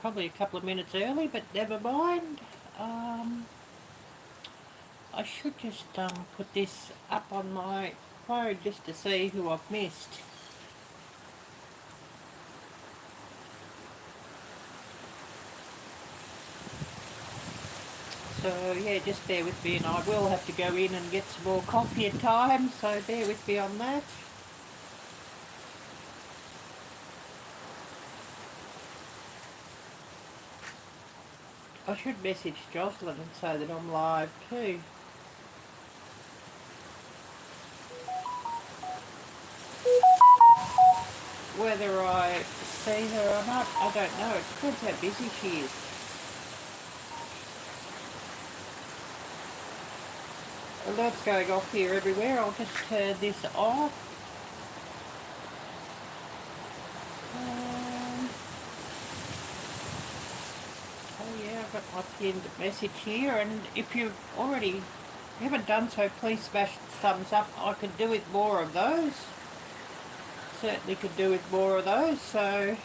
probably a couple of minutes early, but never mind. I should just put this up on my phone just to see who I've missed. So yeah, just bear with me, and I will have to go in and get some more coffee in time, so bear with me on that. I should message Jocelyn and say that I'm live too. Whether I see her or not, I don't know. It depends how busy she is. Alerts going off here everywhere. I'll just turn this off. Oh yeah, I've got my pinned message here, and if you haven't done so, please smash the thumbs up. I could do with more of those. Certainly could do with more of those. So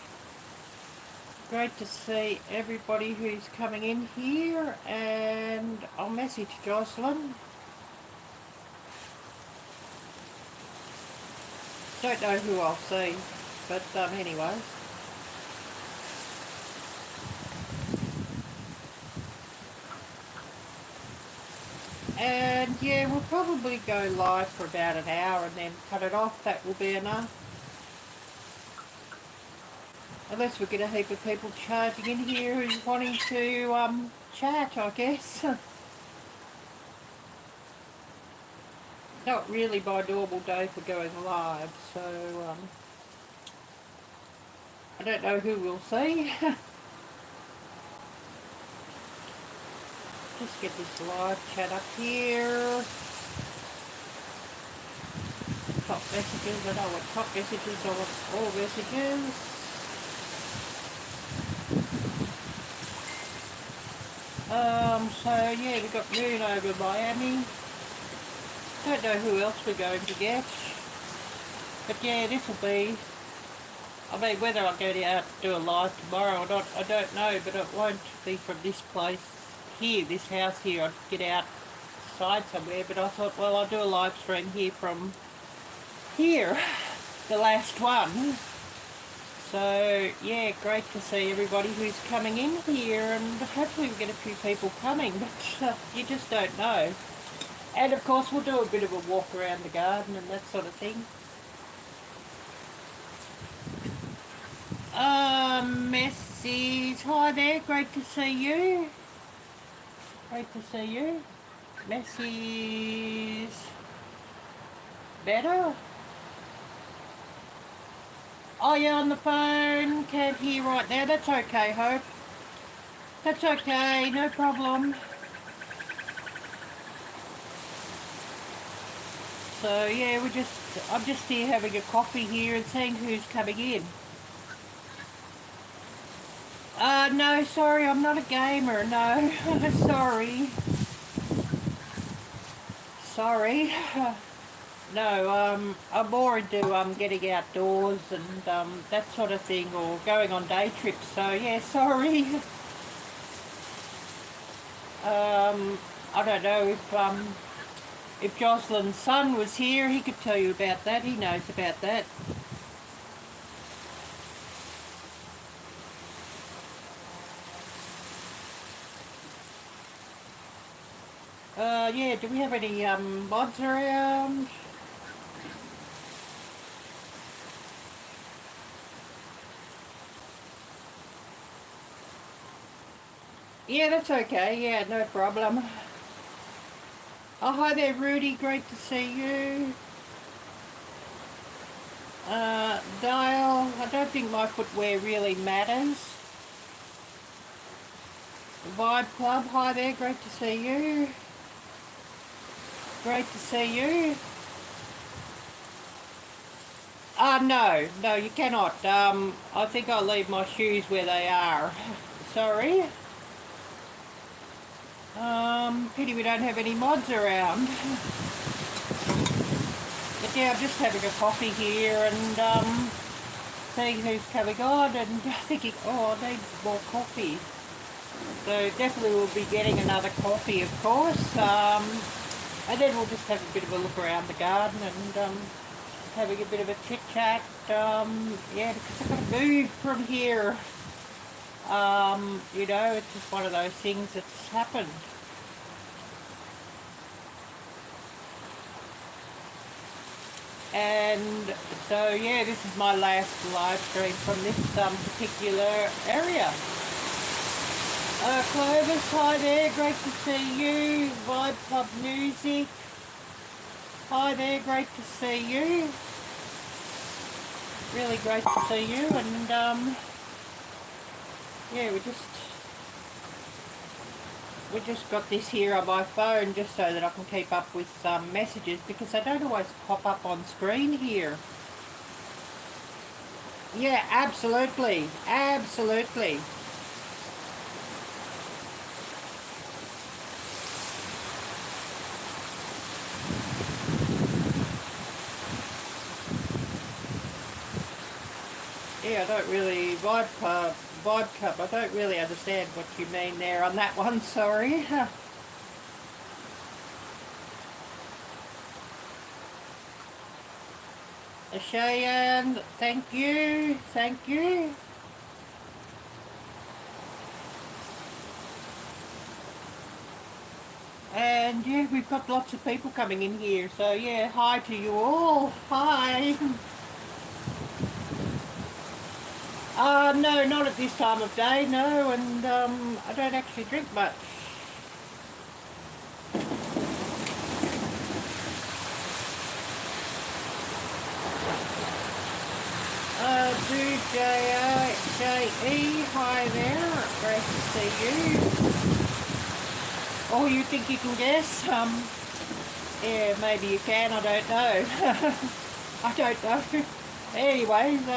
great to see everybody who's coming in here, and I'll message Jocelyn. Don't know who I'll see, but anyway. And yeah, we'll probably go live for about an hour and then cut it off. That will be enough. Unless we get a heap of people charging in here who's wanting to chat, I guess. Not really my normal day for going live, so I don't know who we'll see. Just get this live chat up here. Top messages, I don't want top messages, I want all messages. So yeah, we've got Moon over Miami. Don't know who else we're going to get. But yeah, this will be, I mean, whether I go out to do a live tomorrow or not, I don't know, but it won't be from this place here, this house here. I'd get outside somewhere, but I thought, well, I'll do a live stream here from here, the last one. So yeah, great to see everybody who's coming in here, and hopefully we get a few people coming, but you just don't know. And of course we'll do a bit of a walk around the garden and that sort of thing. Message, hi there, great to see you. Great to see you. Message, better? Oh, you're on the phone, can't hear right now. That's okay, Hope. That's okay, no problem. So yeah, I'm just here having a coffee here and seeing who's coming in. No, sorry, I'm not a gamer, no. Sorry. Sorry. No, I'm more into getting outdoors and that sort of thing, or going on day trips, so yeah, sorry. I don't know if Jocelyn's son was here, he could tell you about that. He knows about that. Yeah, do we have any mods around? Yeah, that's okay. Yeah, no problem. Oh, hi there, Rudy. Great to see you. Gail, I don't think my footwear really matters. Vibe Club, hi there. Great to see you. Great to see you. No, you cannot. I think I'll leave my shoes where they are. Sorry. Pity we don't have any mods around. But yeah, I'm just having a coffee here, and seeing who's coming on and thinking, oh, I need more coffee. So definitely we'll be getting another coffee, of course. And then we'll just have a bit of a look around the garden and having a bit of a chit chat. Yeah, because I've got to move from here. You know, it's just one of those things that's happened. And so yeah, this is my last live stream from this particular area. Clovis, hi there, great to see you. Vibe Club Music, hi there, great to see you. Really great to see you. And yeah, we just got this here on my phone just so that I can keep up with messages, because they don't always pop up on screen here. Yeah, absolutely, absolutely. Yeah, I don't really, Vibe Cup, I don't really understand what you mean there on that one, sorry. Cheyenne, thank you, thank you. And yeah, we've got lots of people coming in here, so yeah, hi to you all, hi. No, not at this time of day, no, and I don't actually drink much. DJI, hi there, great to see you. Oh, you think you can guess? Yeah, maybe you can, I don't know. I don't know. Anyways,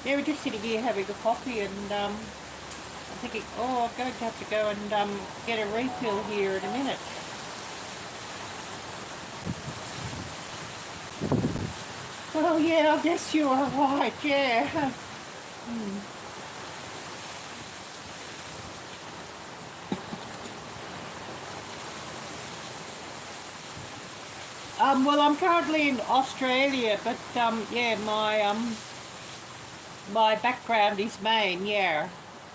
yeah, we're just sitting here having a coffee, and I'm thinking, oh, I'm going to have to go and get a refill here in a minute. Well, yeah, I guess you are right, yeah. Well, I'm currently in Australia, but yeah, my background is Maine, yeah.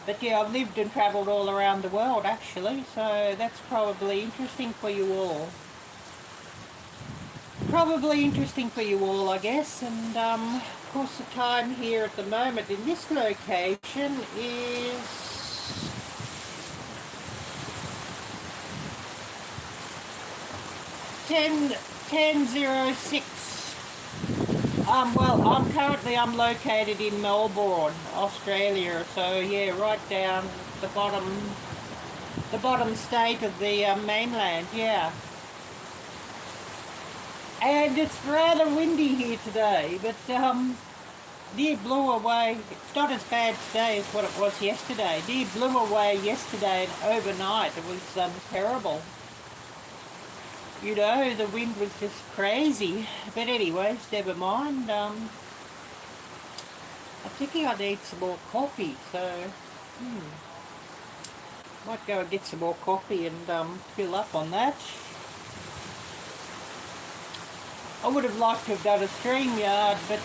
But yeah, I've lived and travelled all around the world actually, so that's probably interesting for you all. Probably interesting for you all, I guess. And of course the time here at the moment in this location is 10:06. Well, I'm located in Melbourne, Australia, so yeah, right down the bottom state of the mainland, yeah. And it's rather windy here today, but deer blew away. It's not as bad today as what it was yesterday. Deer blew away yesterday and overnight. It was terrible. You know, the wind was just crazy. But anyways, never mind. I'm thinking I need some more coffee, so might go and get some more coffee and fill up on that. I would have liked to have done a StreamYard, but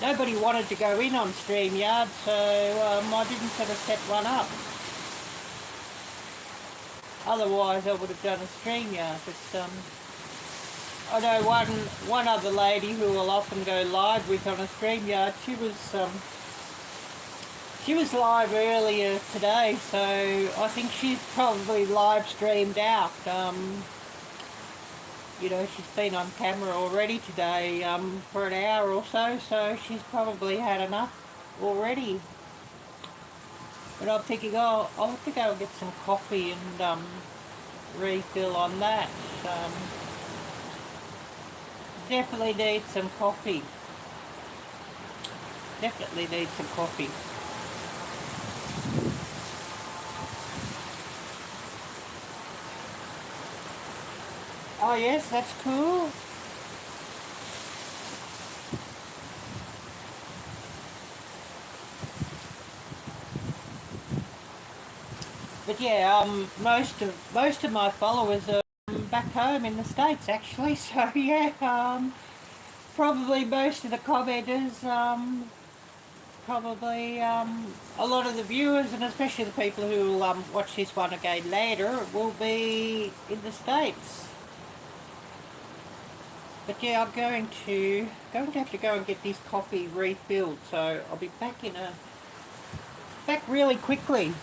nobody wanted to go in on StreamYard, so I didn't sort of set one up. Otherwise I would have done a StreamYard, but I know one other lady who will often go live with on a StreamYard, she was live earlier today, so I think she's probably live streamed out. You know, she's been on camera already today for an hour or so, so she's probably had enough already. But I'm thinking, oh, I'll have to go and get some coffee and refill on that. Definitely need some coffee. Definitely need some coffee. Oh yes, that's cool. But yeah, most of my followers are back home in the States actually. So yeah, probably most of the commenters, probably a lot of the viewers, and especially the people who will watch this one again later, will be in the States. But yeah, I'm going to have to go and get this coffee refilled, so I'll be back really quickly.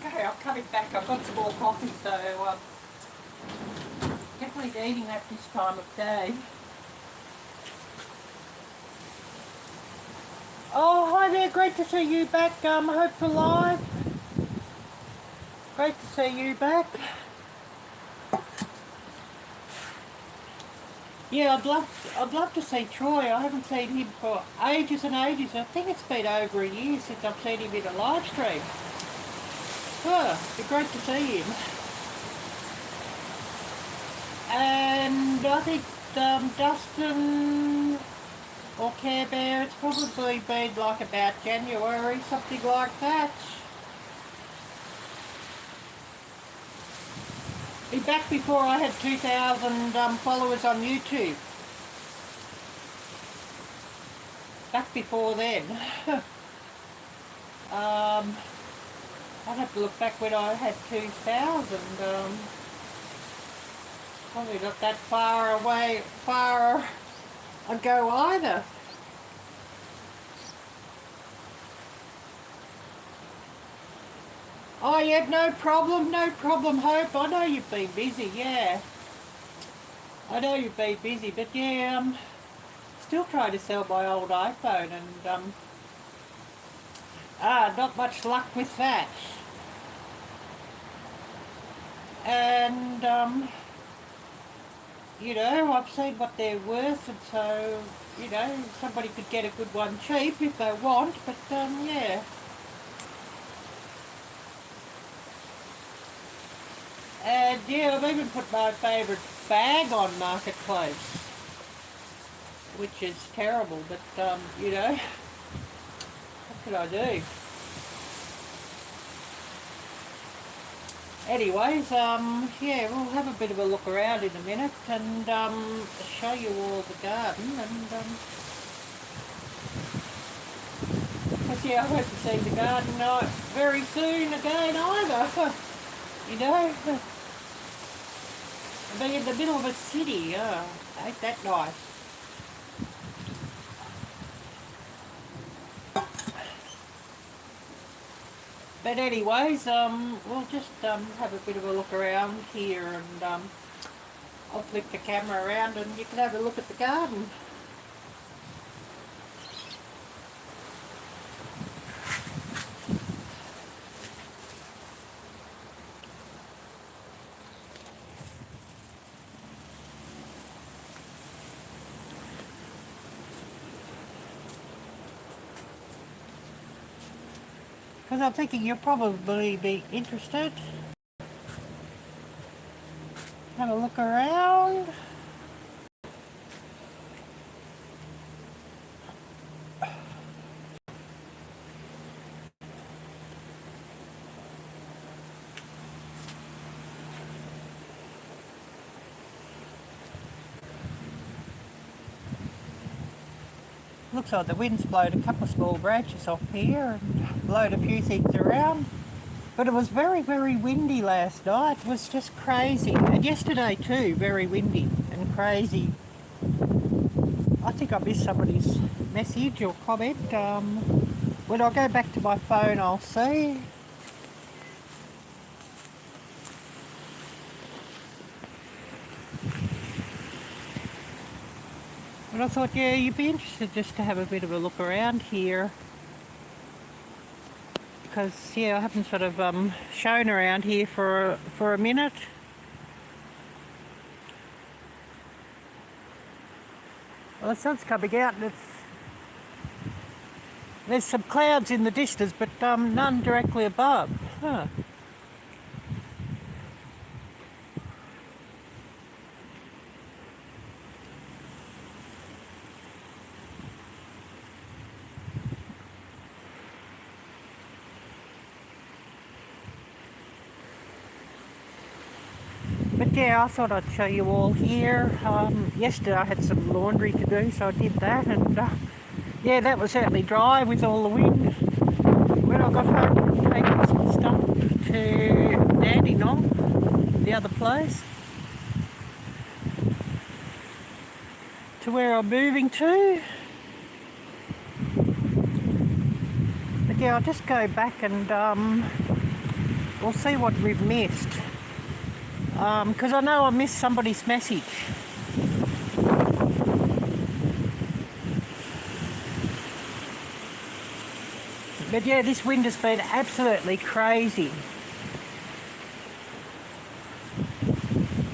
Okay, I'm coming back. I've got some more coffee, so definitely eating that this time of day. Oh, hi there. Great to see you back. Hope for live. Great to see you back. Yeah, I'd love to see Troy. I haven't seen him for ages and ages. I think it's been over a year since I've seen him in a live stream. Oh, it'd be great to see him. And I think Dustin or Care Bear, it's probably been like about January, something like that. Be back before I had 2,000 followers on YouTube. Back before then. I'd have to look back when I had 2,000. Probably not that far ago either. Oh yeah, no problem, Hope. I know you've been busy, yeah. I know you've been busy, but yeah, still trying to sell my old iPhone and not much luck with that. And you know, I've seen what they're worth, and so, you know, somebody could get a good one cheap if they want, but yeah. And yeah, I've even put my favourite bag on Marketplace. which is terrible, but you know, what could I do? Anyways, yeah, we'll have a bit of a look around in a minute and show you all the garden, and because yeah, I won't be seeing the garden very soon again either. You know, being in the middle of a city, ain't that nice? But anyways, we'll just have a bit of a look around here, and I'll flick the camera around and you can have a look at the garden. Because I'm thinking you'll probably be interested. Have a look around. Looks like the wind's blowed a couple of small branches off here and blowed a few things around. But it was very, very windy last night. It was just crazy. And yesterday too, very windy and crazy. I think I missed somebody's message or comment. When I go back to my phone, I'll see. But I thought, yeah, you'd be interested just to have a bit of a look around here. Because, yeah, I haven't sort of shown around here for a minute. Well, the sun's coming out and there's some clouds in the distance, but none directly above. Huh. But yeah, I thought I'd show you all here. Yesterday I had some laundry to do, so I did that, and yeah, that was certainly dry with all the wind. When I got home, I taken some stuff to Dandenong, the other place, to where I'm moving to. But yeah, I'll just go back and we'll see what we've missed. Because I know I missed somebody's message. But yeah, this wind has been absolutely crazy.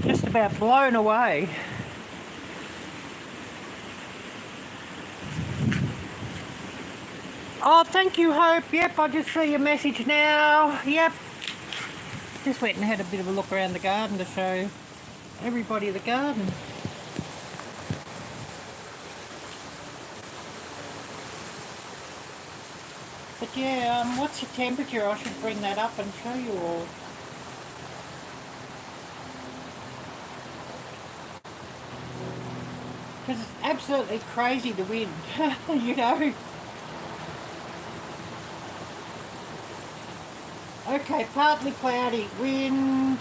Just about blown away. Oh, thank you, Hope. Yep, I just see your message now. Yep. Just went and had a bit of a look around the garden to show everybody the garden. But yeah, what's your temperature? I should bring that up and show you all. Because it's absolutely crazy, the wind, you know. Okay, partly cloudy, wind,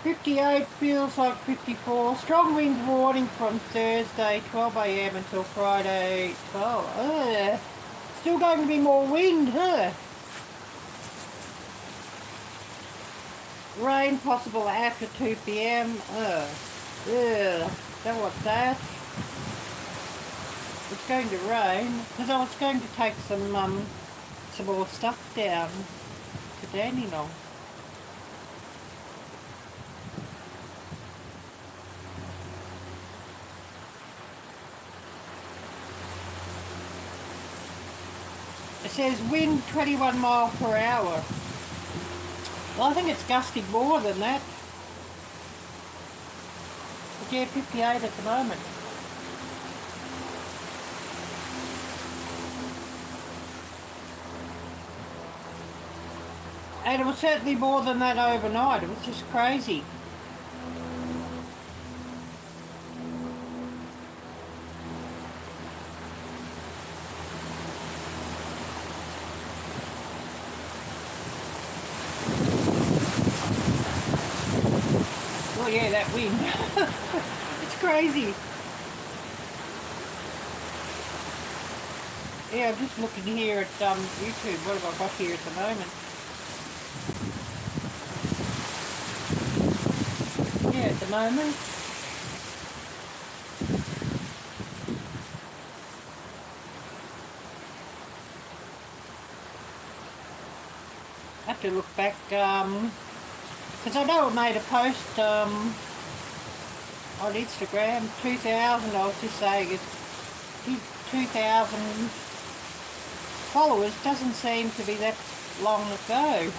58 feels like 54, strong wind warning from Thursday 12 AM until Friday 12. Still going to be more wind, huh? Rain possible after 2 PM. Don't want that. It's going to rain, because I was going to take some more stuff down to Dandenong. It says wind 21 miles per hour. Well, I think it's gusting more than that. yeah, 58 at the moment. And it was certainly more than that overnight. It was just crazy. Oh yeah, that wind. It's crazy. Yeah, I'm just looking here at YouTube. What have I got here at the moment? Yeah, at the moment. I have to look back, because I know I made a post on Instagram, 2000, I was just saying it's 2,000 followers doesn't seem to be that long ago.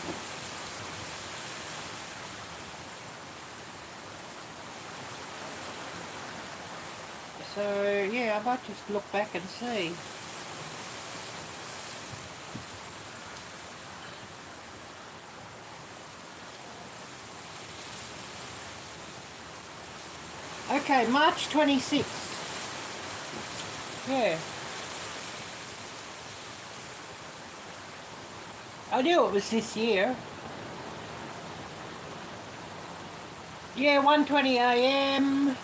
So yeah, I might just look back and see. Okay, March 26th. Yeah. I knew it was this year. Yeah, 1:20 AM.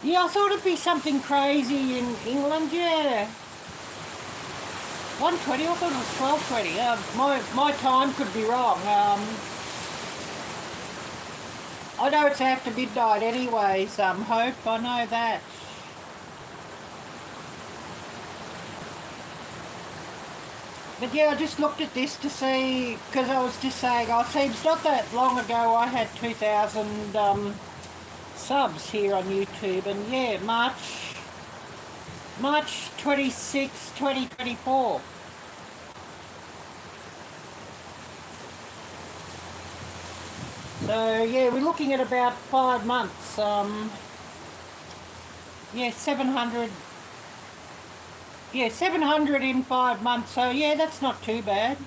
Yeah, I thought it'd be something crazy in England, yeah. 1:20, I thought it was 12:20. My time could be wrong. I know it's after midnight anyways, Hope, I know that. But yeah, I just looked at this to see, because I was just saying, oh, it seems not that long ago I had 2,000 subs here on YouTube, and yeah, March 26, 2024. So yeah, we're looking at about 5 months. Yeah, 700. Yeah, 700 in 5 months. So yeah, that's not too bad.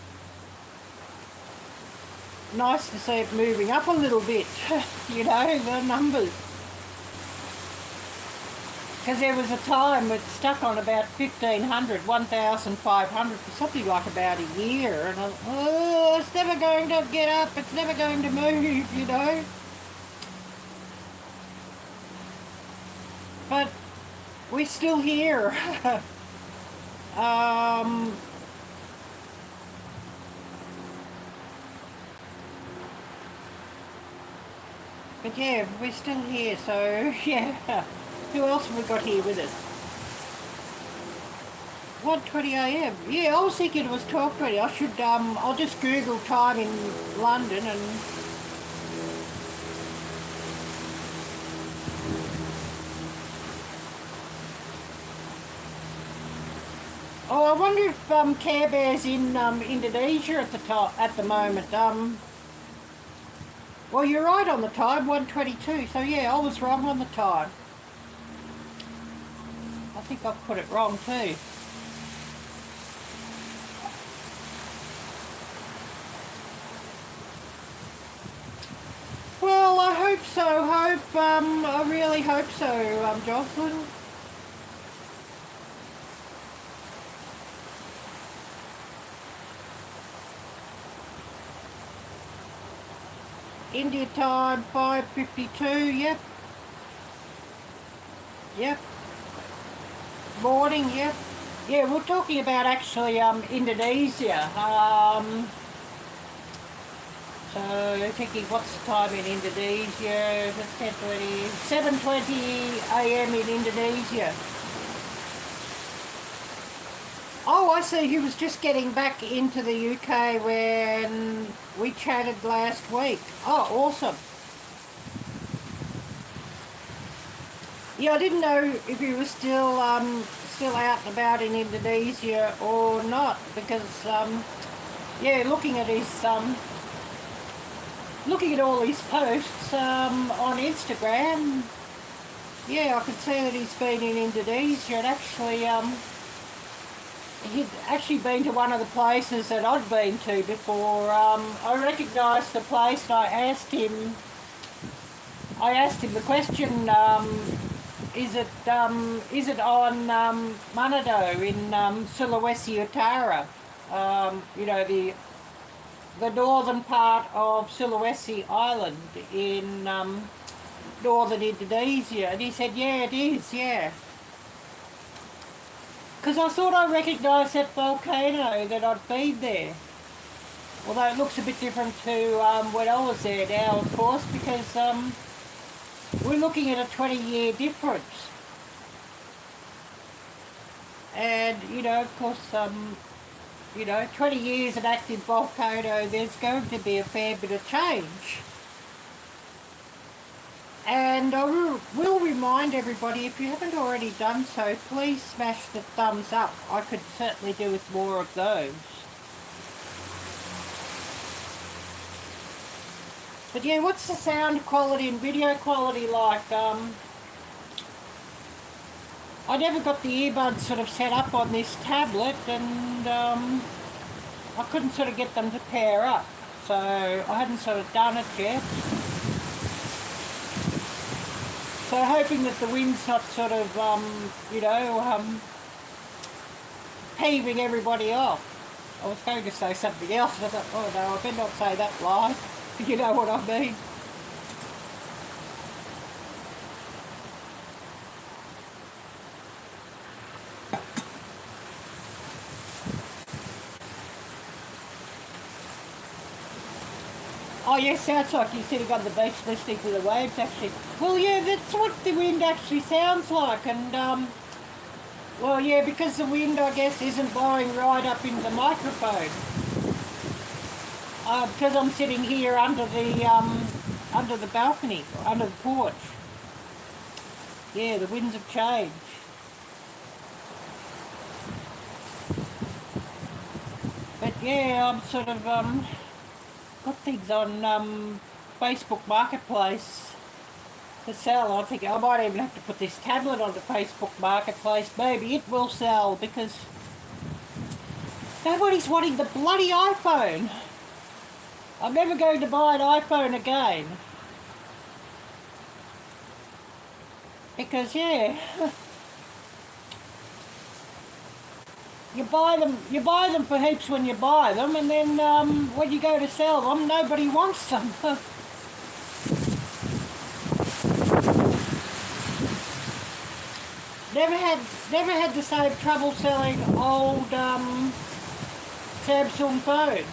Nice to see it moving up a little bit. You know, the numbers. Because there was a time it stuck on about 1,500, 1,500 for something like about a year, and I was, oh, it's never going to get up, it's never going to move, you know. But we're still here. But yeah, we're still here, so yeah. Who else have we got here with us? 1:20 AM. Yeah, I was thinking it was 12:20. I should, I'll just Google time in London and... Oh, I wonder if Care Bear's in Indonesia at the moment. Well, you're right on the time, 1:22. So yeah, I was wrong on the time. I think I've put it wrong too. Well, I hope so, Hope. I really hope so, Jocelyn. India time, 5:52, yep. Yep. Morning, yep. Yeah, we're talking about actually Indonesia. So thinking, what's the time in Indonesia? It's 10:20, 7:20 AM in Indonesia. Oh, I see. He was just getting back into the UK when we chatted last week. Oh, awesome. Yeah, I didn't know if he was still out and about in Indonesia or not, because yeah, looking at all his posts on Instagram, yeah, I could see that he's been in Indonesia, and actually, he'd actually been to one of the places that I'd been to before. I recognised the place, and I asked him the question, is it on Manado in Sulawesi Utara? You know, the northern part of Sulawesi Island in northern Indonesia, and he said, yeah, it is, yeah. Because I thought I recognised that volcano that I'd been there. Although it looks a bit different to when I was there now, of course, because we're looking at a 20-year difference. And, you know, of course, you know, 20 years an active volcano, there's going to be a fair bit of change. And I will remind everybody, if you haven't already done so, please smash the thumbs up. I could certainly do with more of those. But yeah, what's the sound quality and video quality like? I never got the earbuds sort of set up on this tablet, and I couldn't sort of get them to pair up. So I hadn't sort of done it yet. So hoping that the wind's not sort of, you know, heaving everybody off. I was going to say something else, but I thought, oh no, I better not say that live. You know what I mean. Oh yes, sounds like you're sitting on the beach listening to the waves actually. Well yeah, that's what the wind actually sounds like, and well yeah, because the wind I guess isn't blowing right up into the microphone. Because I'm sitting here under the balcony, under the porch. Yeah, the winds have changed. But yeah, I'm sort of got things on Facebook Marketplace to sell. I think I might even have to put this tablet onto Facebook Marketplace. Maybe it will sell, because nobody's wanting the bloody iPhone. I'm never going to buy an iPhone again. Because yeah, you buy them for heaps when you buy them, and then when you go to sell them, nobody wants them. Never had the same trouble selling old Samsung phones.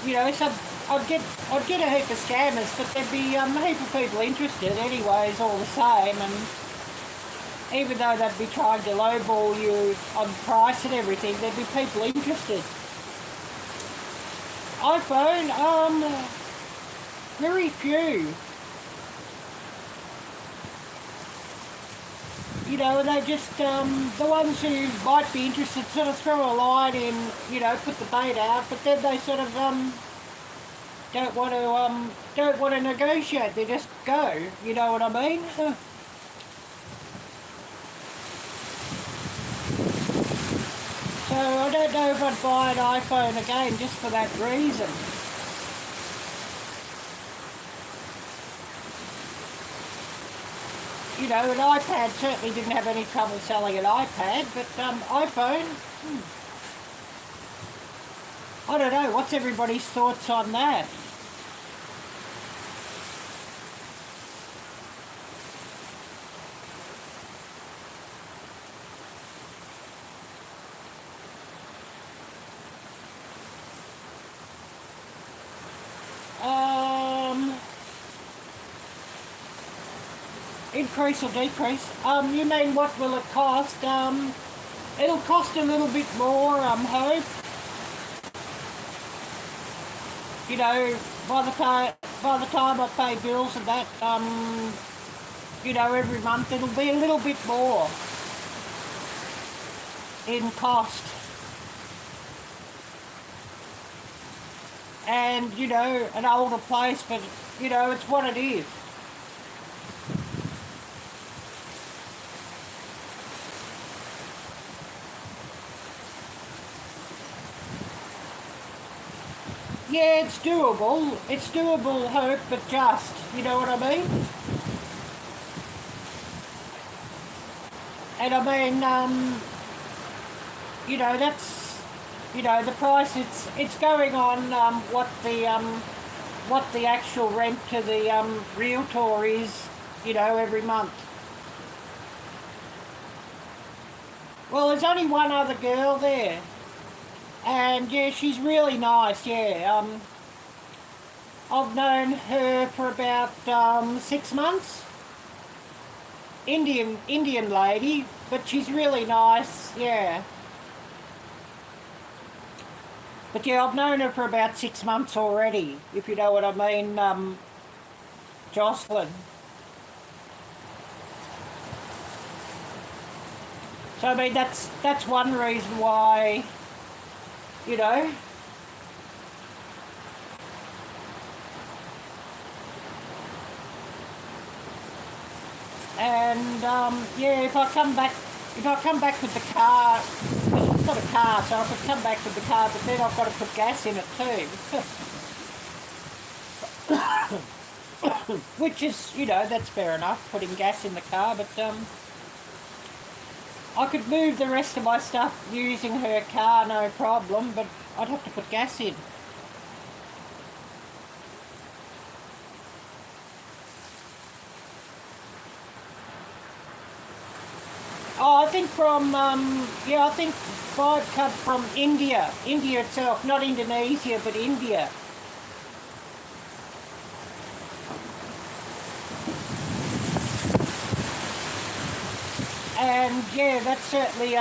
You know, so I'd get a heap of scammers, but there'd be a heap of people interested anyways, all the same, and even though they'd be trying to lowball you on price and everything, there'd be people interested. iPhone, very few. You know, they just, the ones who might be interested sort of throw a line in, you know, put the bait out, but then they sort of, don't want to negotiate, they just go, you know what I mean? So I don't know if I'd buy an iPhone again just for that reason. You know, an iPad certainly didn't have any trouble selling an iPad, but iPhone, I don't know, what's everybody's thoughts on that? Increase or decrease? You mean what will it cost? It'll cost a little bit more, hope. You know, by the time I pay bills and that, you know, every month it'll be a little bit more in cost. And, you know, an older place, but, you know, it's what it is. yeah, it's doable. It's doable, Hope, but just, you know what I mean? And I mean, you know, that's, you know, the price, it's going on what the actual rent to the realtor is, you know, every month. Well, there's only one other girl there. And yeah, she's really nice, yeah. I've known her for about 6 months. Indian lady, but she's really nice, yeah. But yeah, I've known her for about 6 months already, if you know what I mean, Jocelyn. So I mean, that's one reason why, you know. And yeah, if I come back with the car, I've got a car, so I could come back with the car, but then I've got to put gas in it too. Which is, you know, that's fair enough, putting gas in the car, but I could move the rest of my stuff using her car, no problem, but I'd have to put gas in. Oh, I think from, yeah, I think V.I.P come from India itself, not Indonesia, but India. And yeah, that's certainly,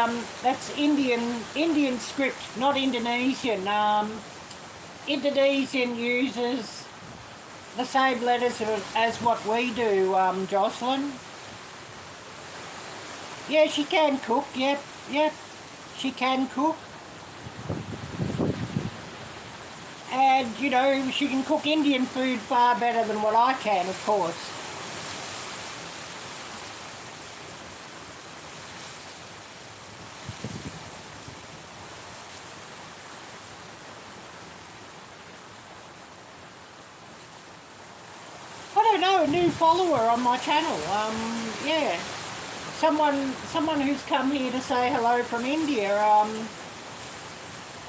that's Indian script, not Indonesian. Indonesian uses the same letters as what we do, Jocelyn. Yeah, she can cook, yep, she can cook. And, you know, she can cook Indian food far better than what I can, of course. I don't know, a new follower on my channel, yeah. Someone who's come here to say hello from India.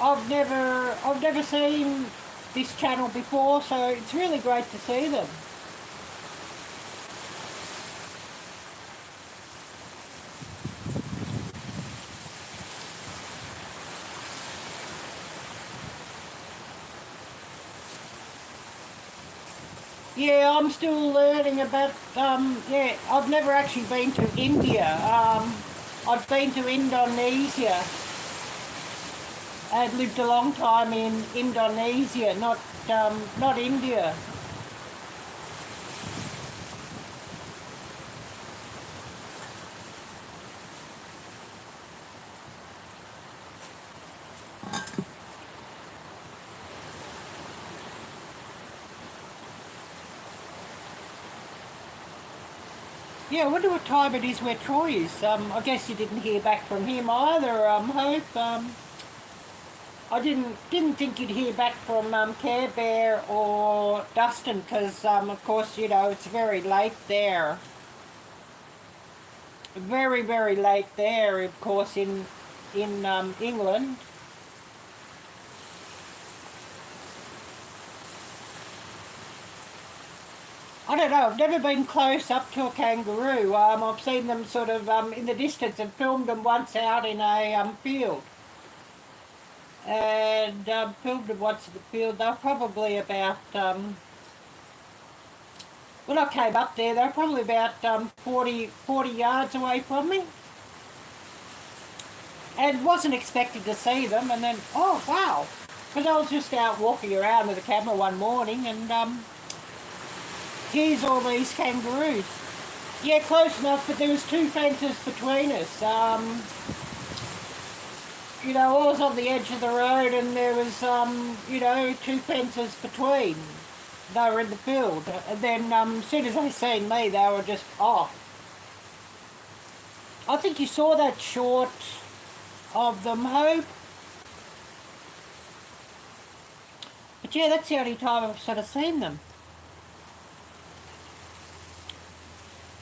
I've never seen this channel before, so it's really great to see them. Yeah, I'm still learning about, yeah, I've never actually been to India. I've been to Indonesia. I lived a long time in Indonesia, not India. Yeah, I wonder what time it is where Troy is. I guess you didn't hear back from him either, Hope. I didn't think you'd hear back from Care Bear or Dustin, because of course, you know, it's very late there. Very, very late there, of course, in England. I don't know, I've never been close up to a kangaroo. I've seen them sort of in the distance and filmed them once out in a field. And filmed them once in the field. They're probably about, when I came up there, they were probably about 40 yards away from me. And wasn't expecting to see them, and then, oh wow. Because I was just out walking around with a camera one morning, and here's all these kangaroos. Yeah, close enough, but there was 2 fences between us. You know, I was on the edge of the road, and there was, you know, 2 fences between. They were in the field. And then, as soon as they seen me, they were just off. I think you saw that short of them, Hope. But yeah, that's the only time I've sort of seen them.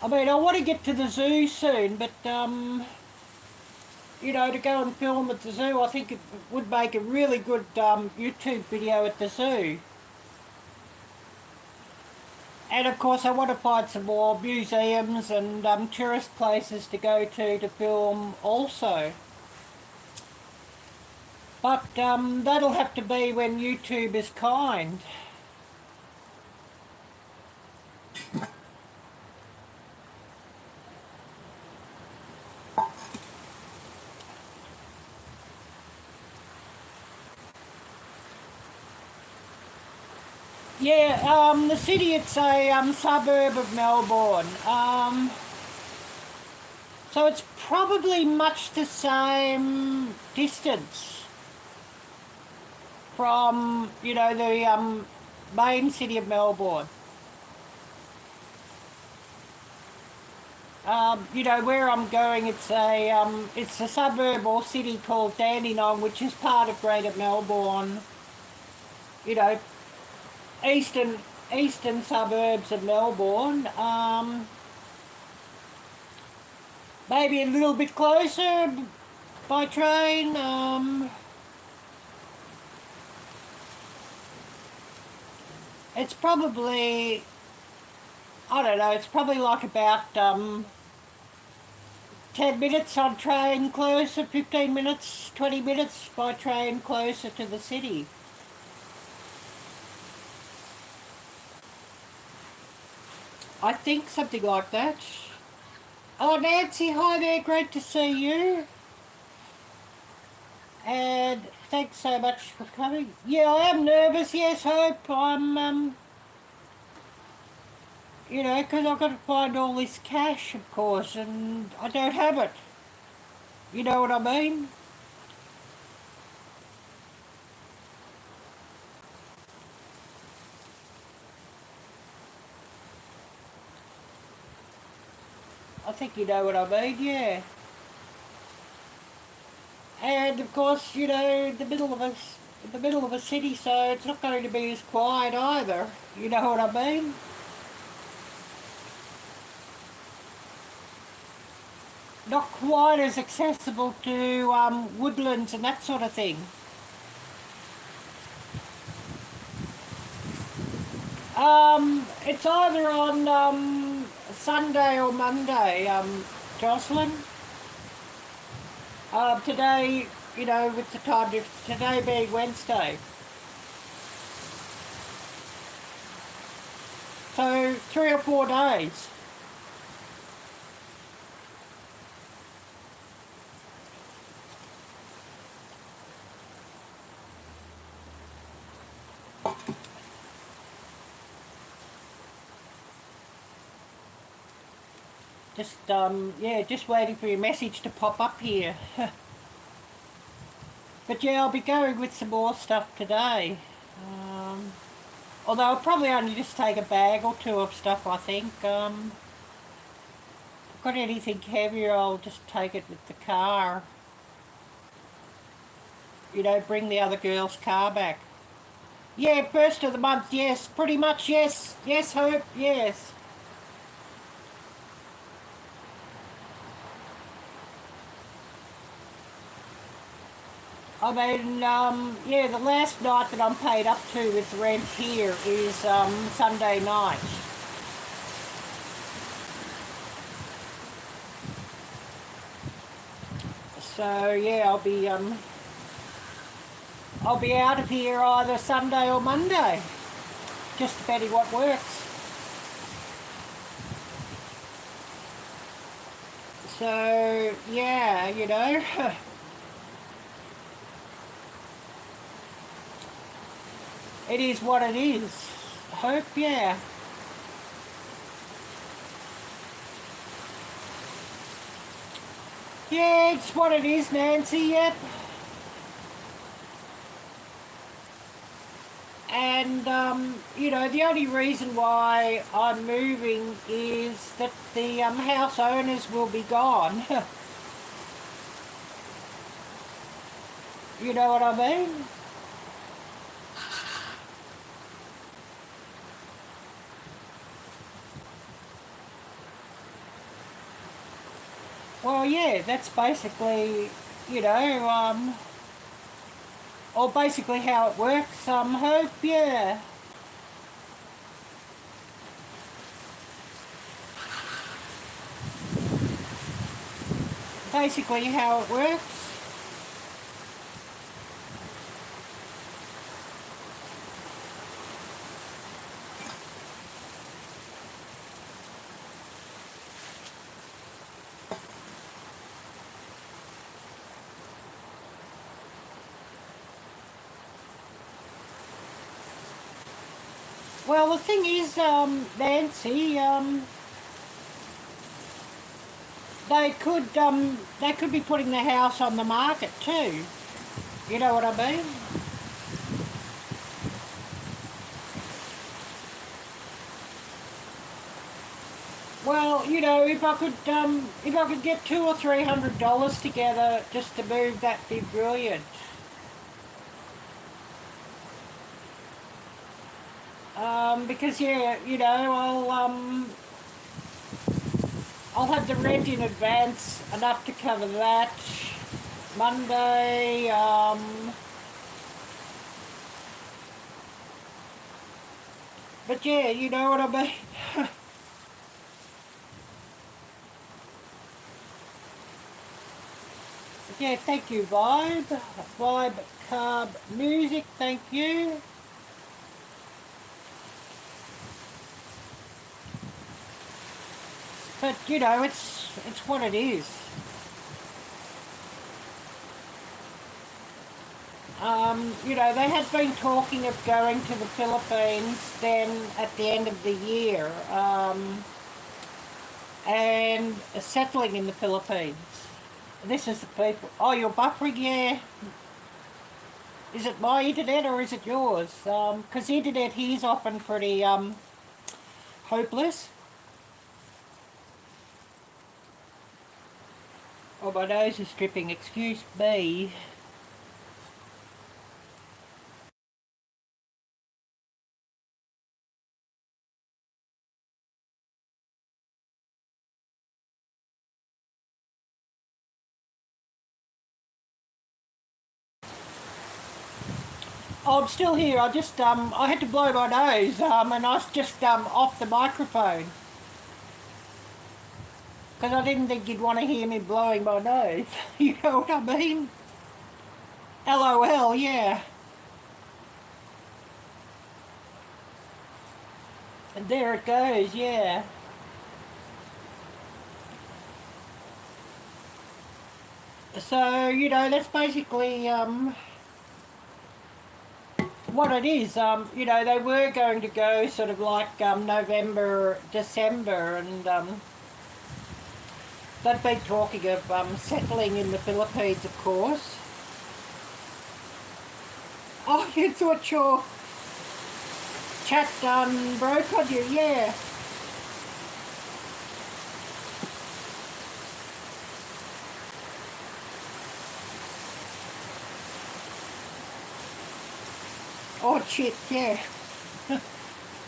I mean, I want to get to the zoo soon, but you know, to go and film at the zoo, I think it would make a really good YouTube video at the zoo. And of course I want to find some more museums and tourist places to go to film also. But that'll have to be when YouTube is kind. Yeah, the city, it's a suburb of Melbourne. So it's probably much the same distance from, you know, the main city of Melbourne. You know, where I'm going, it's a suburb or city called Dandenong, which is part of Greater Melbourne. You know, eastern suburbs of Melbourne. Maybe a little bit closer by train. It's probably, I don't know, it's probably like about 10 minutes on train closer, 15 minutes, 20 minutes by train closer to the city. I think something like that. Oh, Nancy, hi there, great to see you. And thanks so much for coming. Yeah, I am nervous, yes, Hope. I'm, you know, because I've got to find all this cash, of course, and I don't have it. You know what I mean? I think you know what I mean, yeah. And of course, you know, in the middle of a city, so it's not going to be as quiet either. You know what I mean? Not quite as accessible to woodlands and that sort of thing. It's either on Sunday or Monday, Jocelyn. Today, you know, with the time difference, today being Wednesday. So 3 or 4 days. Just, yeah, just waiting for your message to pop up here. But yeah, I'll be going with some more stuff today. Although I'll probably only just take a bag or two of stuff, I think. If I've got anything heavier, I'll just take it with the car. You know, bring the other girl's car back. Yeah, first of the month, yes, pretty much, yes. Yes, Hope, yes. I mean, yeah, the last night that I'm paid up to with rent here is Sunday night. So yeah, I'll be out of here either Sunday or Monday, just depending what works. So yeah, you know. It is what it is. Hope, yeah. Yeah, it's what it is, Nancy, yep. And, you know, the only reason why I'm moving is that the house owners will be gone. You know what I mean? Well, yeah, that's basically, you know, or basically how it works, Hope, yeah. Basically how it works. Well, the thing is, Nancy, they could be putting the house on the market too. You know what I mean? Well, you know, if I could get $200 or $300 together just to move, that'd be brilliant. Because yeah, you know, I'll have the rent in advance, enough to cover that. Monday, but yeah, you know what I mean? Yeah, thank you, Vibe Carb Music, thank you. But you know, it's what it is. You know, they had been talking of going to the Philippines then at the end of the year, and settling in the Philippines. This is the people. Oh, you're buffering, yeah. Is it my internet or is it yours? Because the internet here is often pretty hopeless. Oh, my nose is dripping, excuse me. Oh, I'm still here. I had to blow my nose, and I was just off the microphone. Because I didn't think you'd want to hear me blowing my nose. You know what I mean? LOL, yeah. And there it goes, yeah. So, you know, that's basically what it is. You know, they were going to go sort of like November, December, and they've been talking of settling in the Philippines, of course. Oh, you thought your chat broke on you, yeah. Oh, shit, yeah.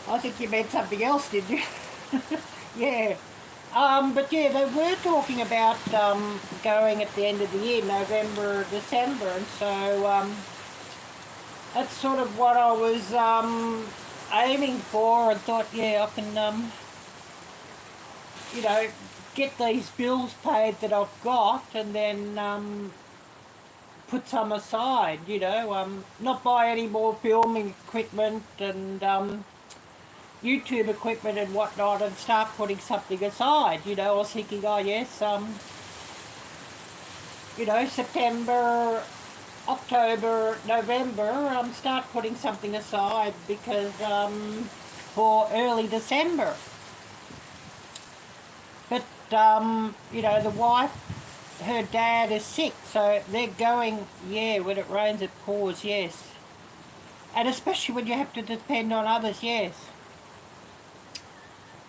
I think you meant something else, did you? Yeah. But yeah, they were talking about going at the end of the year, November, December, and so that's sort of what I was aiming for, and thought, yeah, I can, you know, get these bills paid that I've got, and then put some aside, you know, not buy any more filming equipment and YouTube equipment and whatnot, and start putting something aside. You know, I was thinking, oh yes, you know, September, October, November, start putting something aside because for early December. But you know, the wife, her dad is sick, so they're going, yeah, when it rains it pours, yes. And especially when you have to depend on others, yes.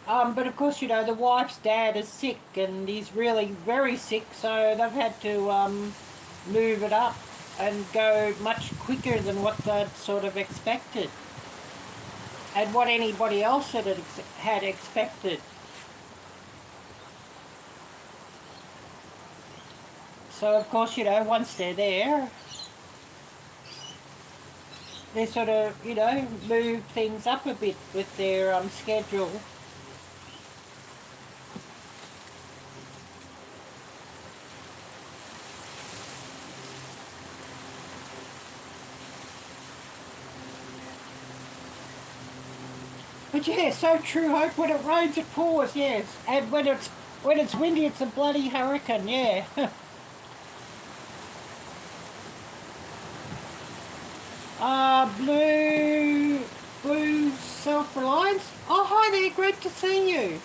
But of course, you know, the wife's dad is sick and he's really very sick, so they've had to move it up and go much quicker than what they'd sort of expected. And what anybody else had expected. So of course, you know, once they're there, they sort of, you know, move things up a bit with their schedule. But yeah, so true, Hope. When it rains, it pours, yes. And when it's windy, it's a bloody hurricane, yeah. Blue Self-Reliance. Oh, hi there, great to see you.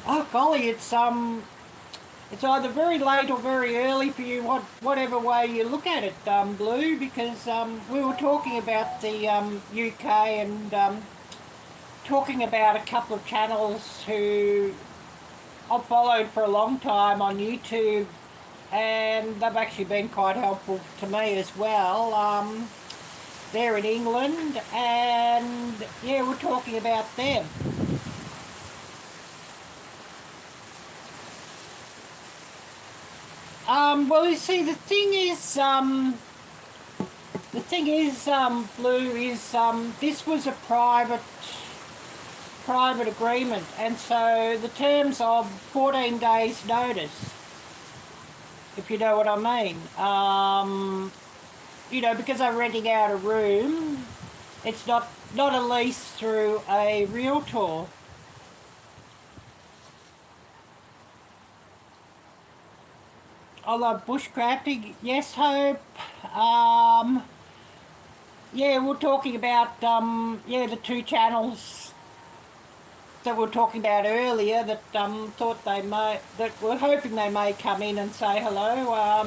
Oh golly, it's either very late or very early for you, whatever way you look at it, Blue, because we were talking about the UK and talking about a couple of channels who I've followed for a long time on YouTube, and they've actually been quite helpful to me as well. They're in England, and yeah, we're talking about them. Well, you see, the thing is, Blue, is this was a private agreement, and so the terms of 14 days notice, if you know what I mean. You know, because I'm renting out a room, it's not a lease through a realtor. I love bushcrafting. Yes, Hope. Yeah, we're talking about yeah, the two channels that we were talking about earlier that thought they may, that we're hoping they may come in and say hello.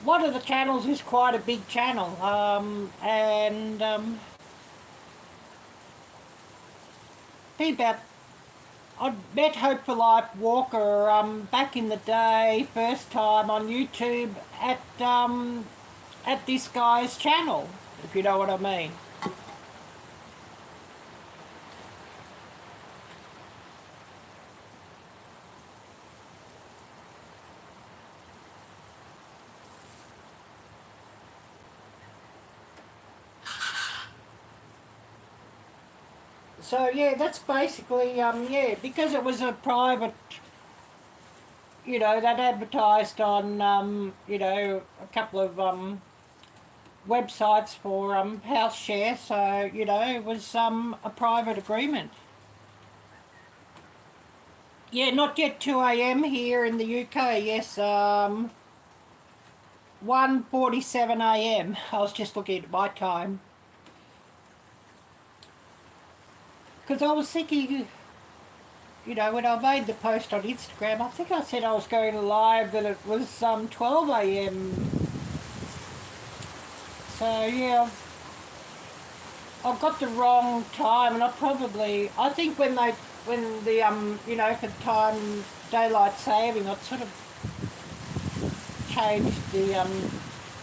One of the channels is quite a big channel, and I'd met Hope for Life Walker back in the day, first time on YouTube at this guy's channel, if you know what I mean. So yeah, that's basically yeah, because it was a private, you know, that advertised on you know, a couple of websites for house share, so you know, it was a private agreement. Yeah, not yet 2 AM here in the UK. Yes, 1:47 AM. I was just looking at my time. Because I was thinking, you know, when I made the post on Instagram, I think I said I was going live, that it was 12 AM. So yeah, I've got the wrong time, and I think when the you know, for the time daylight saving, I sort of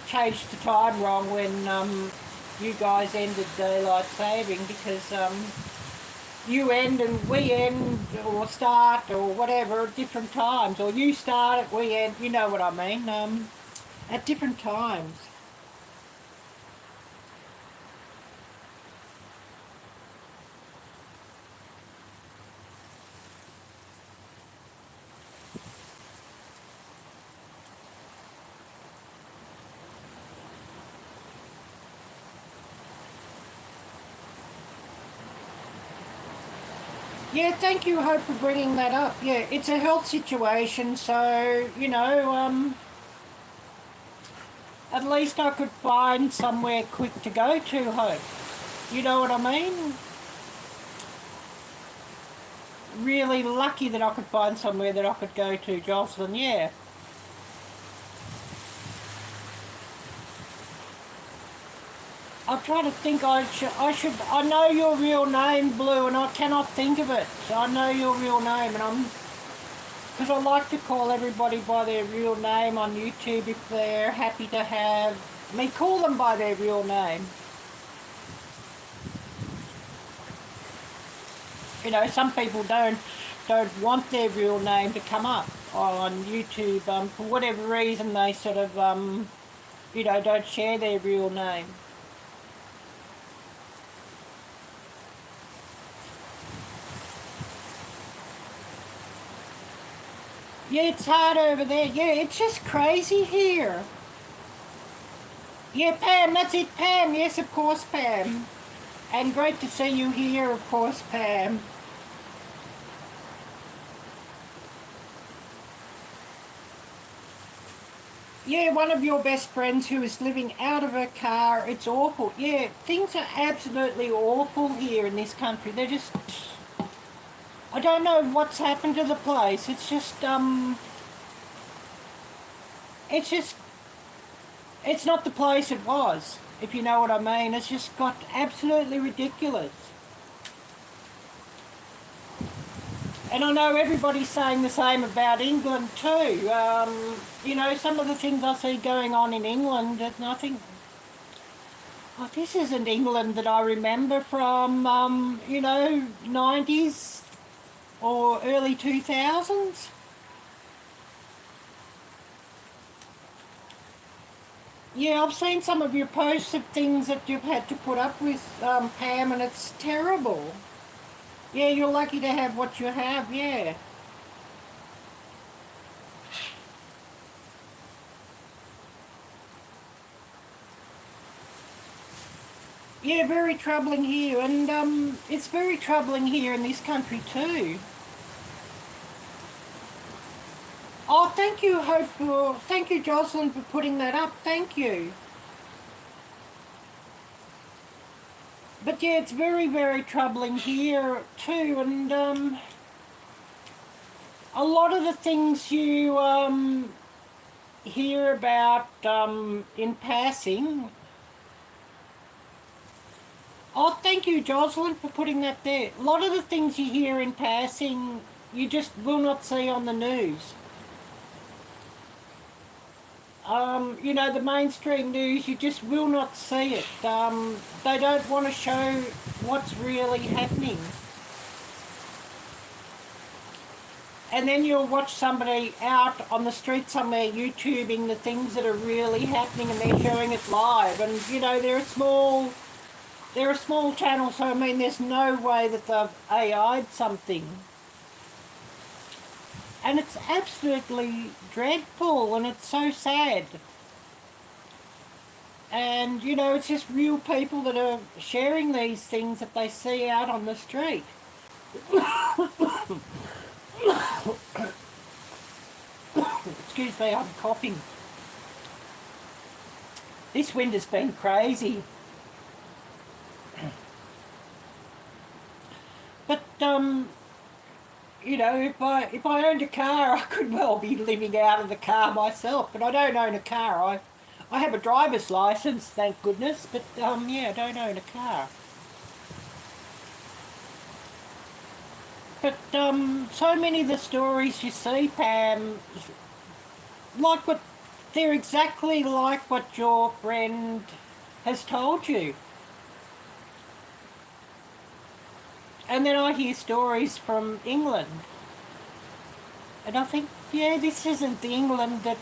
changed the time wrong when you guys ended daylight saving, because you end and we end, or start, or whatever, at different times, or you start it, we end, you know what I mean, at different times. Yeah, thank you, Hope, for bringing that up. Yeah, it's a health situation, so, you know, at least I could find somewhere quick to go to, Hope. You know what I mean? Really lucky that I could find somewhere that I could go to, Jocelyn, yeah. I'm trying to think. I know your real name, Blue, and I cannot think of it. So I know your real name, and because I like to call everybody by their real name on YouTube if they're happy to have me call them by their real name. You know, some people don't want their real name to come up on YouTube, for whatever reason they sort of, you know, don't share their real name. Yeah, it's hard over there. Yeah, it's just crazy here. Yeah, Pam, that's it, Pam. Yes, of course, Pam. And great to see you here, of course, Pam. Yeah, one of your best friends who is living out of her car. It's awful. Yeah, things are absolutely awful here in this country. They're just... I don't know what's happened to the place. It's just, it's not the place it was, if you know what I mean. It's just got absolutely ridiculous. And I know everybody's saying the same about England too. You know, some of the things I see going on in England, and I think, oh, this isn't England that I remember from, you know, 90s or early 2000s. Yeah, I've seen some of your posts of things that you've had to put up with, Pam, and it's terrible. Yeah, you're lucky to have what you have, yeah. Yeah, very troubling here, and it's very troubling here in this country too. Oh, thank you, thank you, Jocelyn, for putting that up. Thank you. But yeah, it's very, very troubling here too, and a lot of the things you hear about in passing. Oh, thank you, Jocelyn, for putting that there. A lot of the things you hear in passing, you just will not see on the news. You know, the mainstream news, you just will not see it. They don't want to show what's really happening. And then you'll watch somebody out on the street somewhere YouTubing the things that are really happening, and they're showing it live. And, you know, they're a small channel, so I mean, there's no way that they've AI'd something. And it's absolutely dreadful, and it's so sad. And, you know, it's just real people that are sharing these things that they see out on the street. Excuse me, I'm coughing. This wind has been crazy. But, you know, if I owned a car, I could well be living out of the car myself, but I don't own a car. I have a driver's license, thank goodness, but yeah, I don't own a car. But so many of the stories you see, Pam, they're exactly like what your friend has told you. And then I hear stories from England. And I think, yeah, this isn't the England that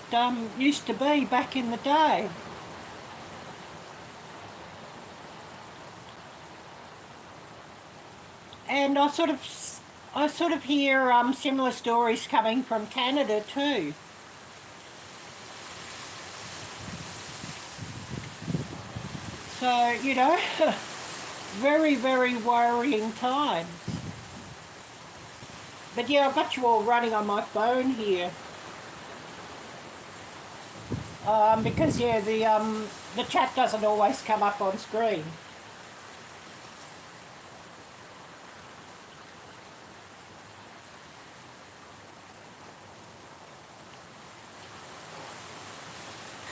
used to be back in the day. And I sort of hear similar stories coming from Canada too. So, you know, very, very worrying times. But yeah, I've got you all running on my phone here. Because yeah, the chat doesn't always come up on screen.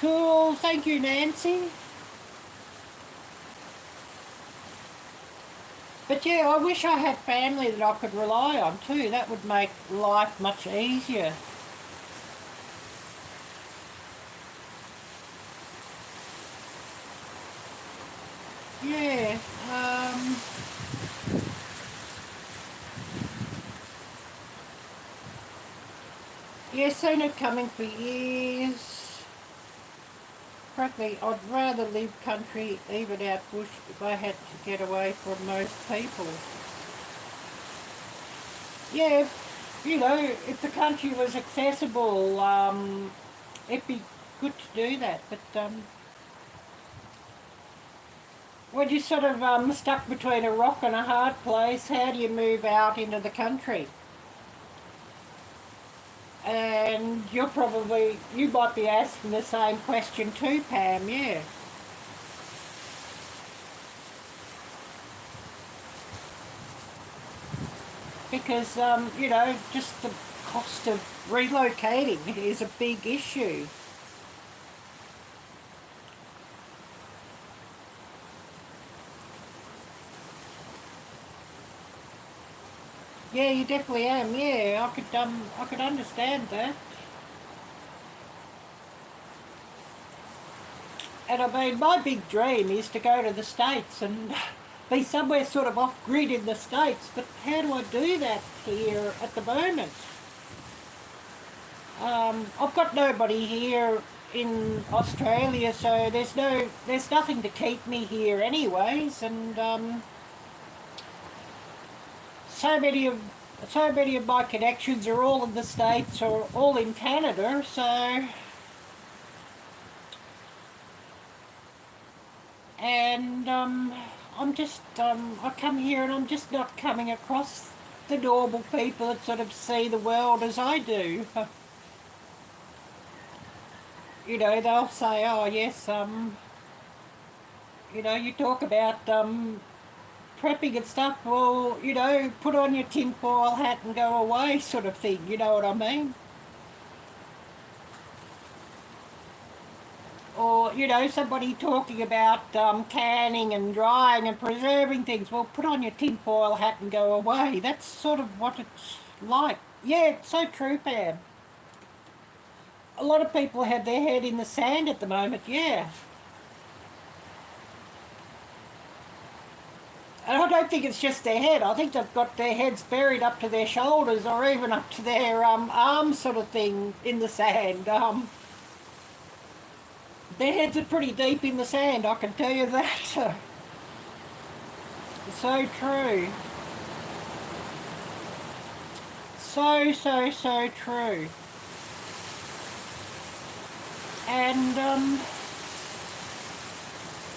Cool, thank you, Nancy. But yeah, I wish I had family that I could rely on too. That would make life much easier. Yeah, Yeah, seen it coming for years. Frankly, I'd rather live country, even out bush, if I had to get away from most people. Yeah, you know, if the country was accessible, it'd be good to do that. But when you're sort of stuck between a rock and a hard place, how do you move out into the country? And you might be asking the same question too, Pam, yeah. Because, you know, just the cost of relocating is a big issue. Yeah, you definitely am, yeah, I could understand that. And I mean, my big dream is to go to the States and be somewhere sort of off-grid in the States, but how do I do that here at the moment? I've got nobody here in Australia, so there's nothing to keep me here anyways, and so many of my connections are all in the States or all in Canada, so. And I come here and I'm just not coming across the normal people that sort of see the world as I do. You know, they'll say, oh yes, you know, you talk about prepping and stuff, well, you know, put on your tinfoil hat and go away sort of thing, you know what I mean? Or, you know, somebody talking about canning and drying and preserving things. Well, put on your tinfoil hat and go away. That's sort of what it's like. Yeah, it's so true, Pam. A lot of people have their head in the sand at the moment, yeah. And I don't think it's just their head. I think they've got their heads buried up to their shoulders or even up to their arms sort of thing in the sand. Their heads are pretty deep in the sand, I can tell you that. So true. So true. And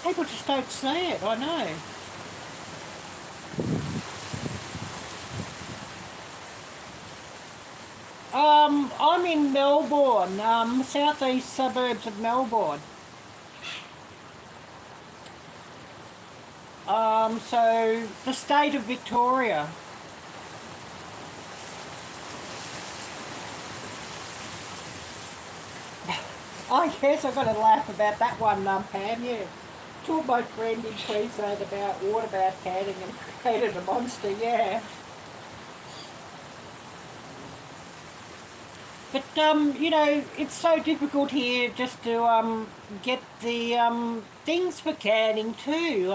people just don't see it, I know. I'm in Melbourne, southeast suburbs of Melbourne. So the state of Victoria. Oh yes, I've got to laugh about that one, Pam, yeah. Told my friend in Queensland about water bath canning and created a monster, yeah. But, you know, it's so difficult here just to get the things for canning too.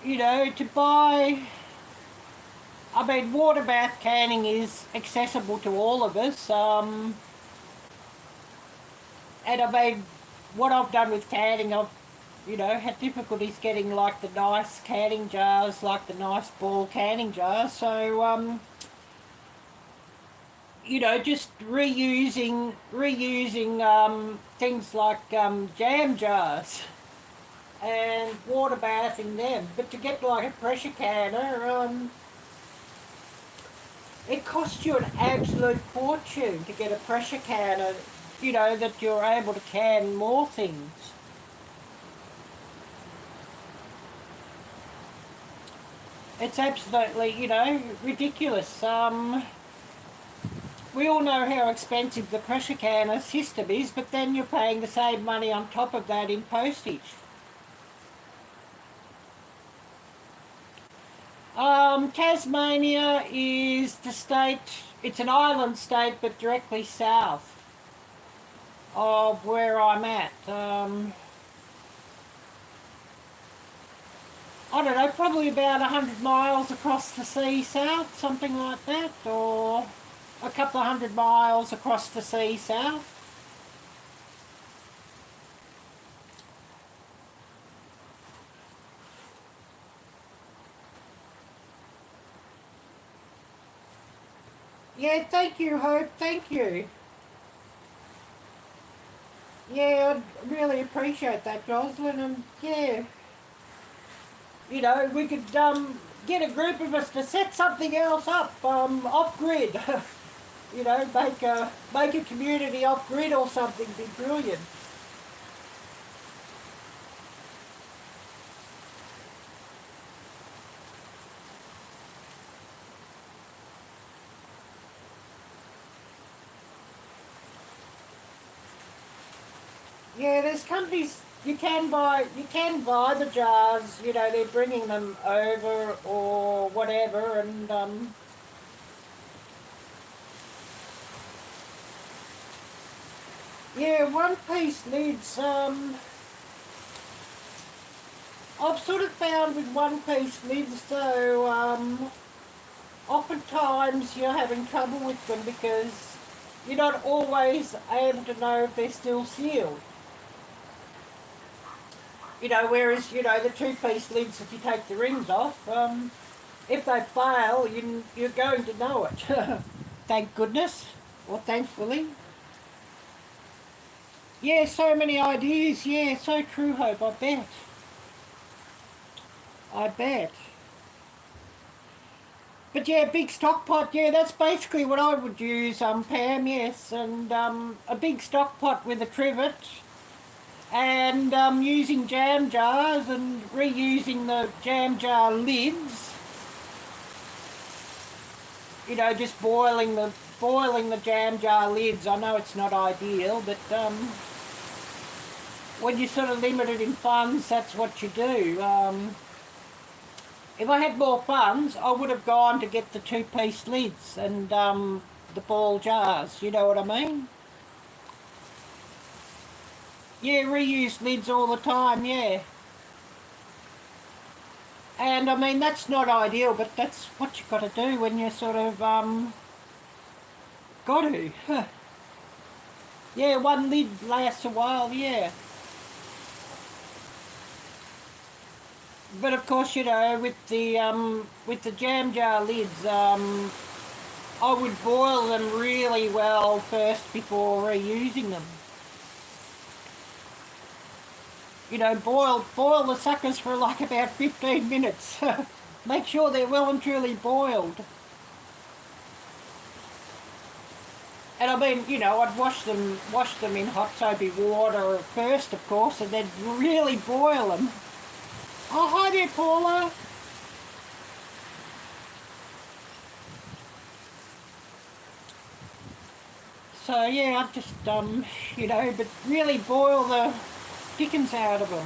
You know, to buy... I mean, water bath canning is accessible to all of us. And I mean, what I've done with canning, I've, you know, had difficulties getting like the nice canning jars, like the nice ball canning jars. So, you know, just reusing things like jam jars and water bathing them. But to get like a pressure canner, it costs you an absolute fortune to get a pressure canner, you know, that you're able to can more things. It's absolutely, you know, ridiculous. We all know how expensive the pressure canner system is, but then you're paying the same money on top of that in postage. Tasmania is the state, it's an island state, but directly south of where I'm at. I don't know, probably about 100 miles across the sea south, something like that, or a couple of 100 miles across the sea south. Yeah, thank you, Hope, thank you. Yeah, I really appreciate that, Jocelyn, and yeah, you know, we could get a group of us to set something else up off-grid. You know, make a community off-grid or something, be brilliant. Yeah, there's companies you can buy the jars, you know, they're bringing them over or whatever, and yeah, one-piece lids, I've sort of found with one-piece lids though, oftentimes you're having trouble with them because you're not always able to know if they're still sealed. You know, whereas, you know, the two-piece lids, if you take the rings off, if they fail, you're going to know it. Thank goodness, or thankfully. Yeah, so many ideas, yeah, so true, Hope, I bet. I bet. But yeah, big stock pot, yeah, that's basically what I would use, Pam, yes, and a big stock pot with a trivet, and using jam jars and reusing the jam jar lids. You know, just boiling the jam jar lids. I know it's not ideal, but when you're sort of limited in funds, that's what you do. If I had more funds, I would have gone to get the two-piece lids and the ball jars, you know what I mean? Yeah, reuse lids all the time, yeah. And I mean, that's not ideal, but that's what you've got to do when you sort of, got to. Yeah, one lid lasts a while, yeah. But of course, you know, with the jam jar lids, I would boil them really well first before reusing them. You know, boil the suckers for like about 15 minutes. Make sure they're well and truly boiled. And I mean, you know, I'd wash them in hot soapy water first, of course, and then really boil them. Oh, hi there, Paula. So yeah, I'd just, you know, but really boil the dickens out of them.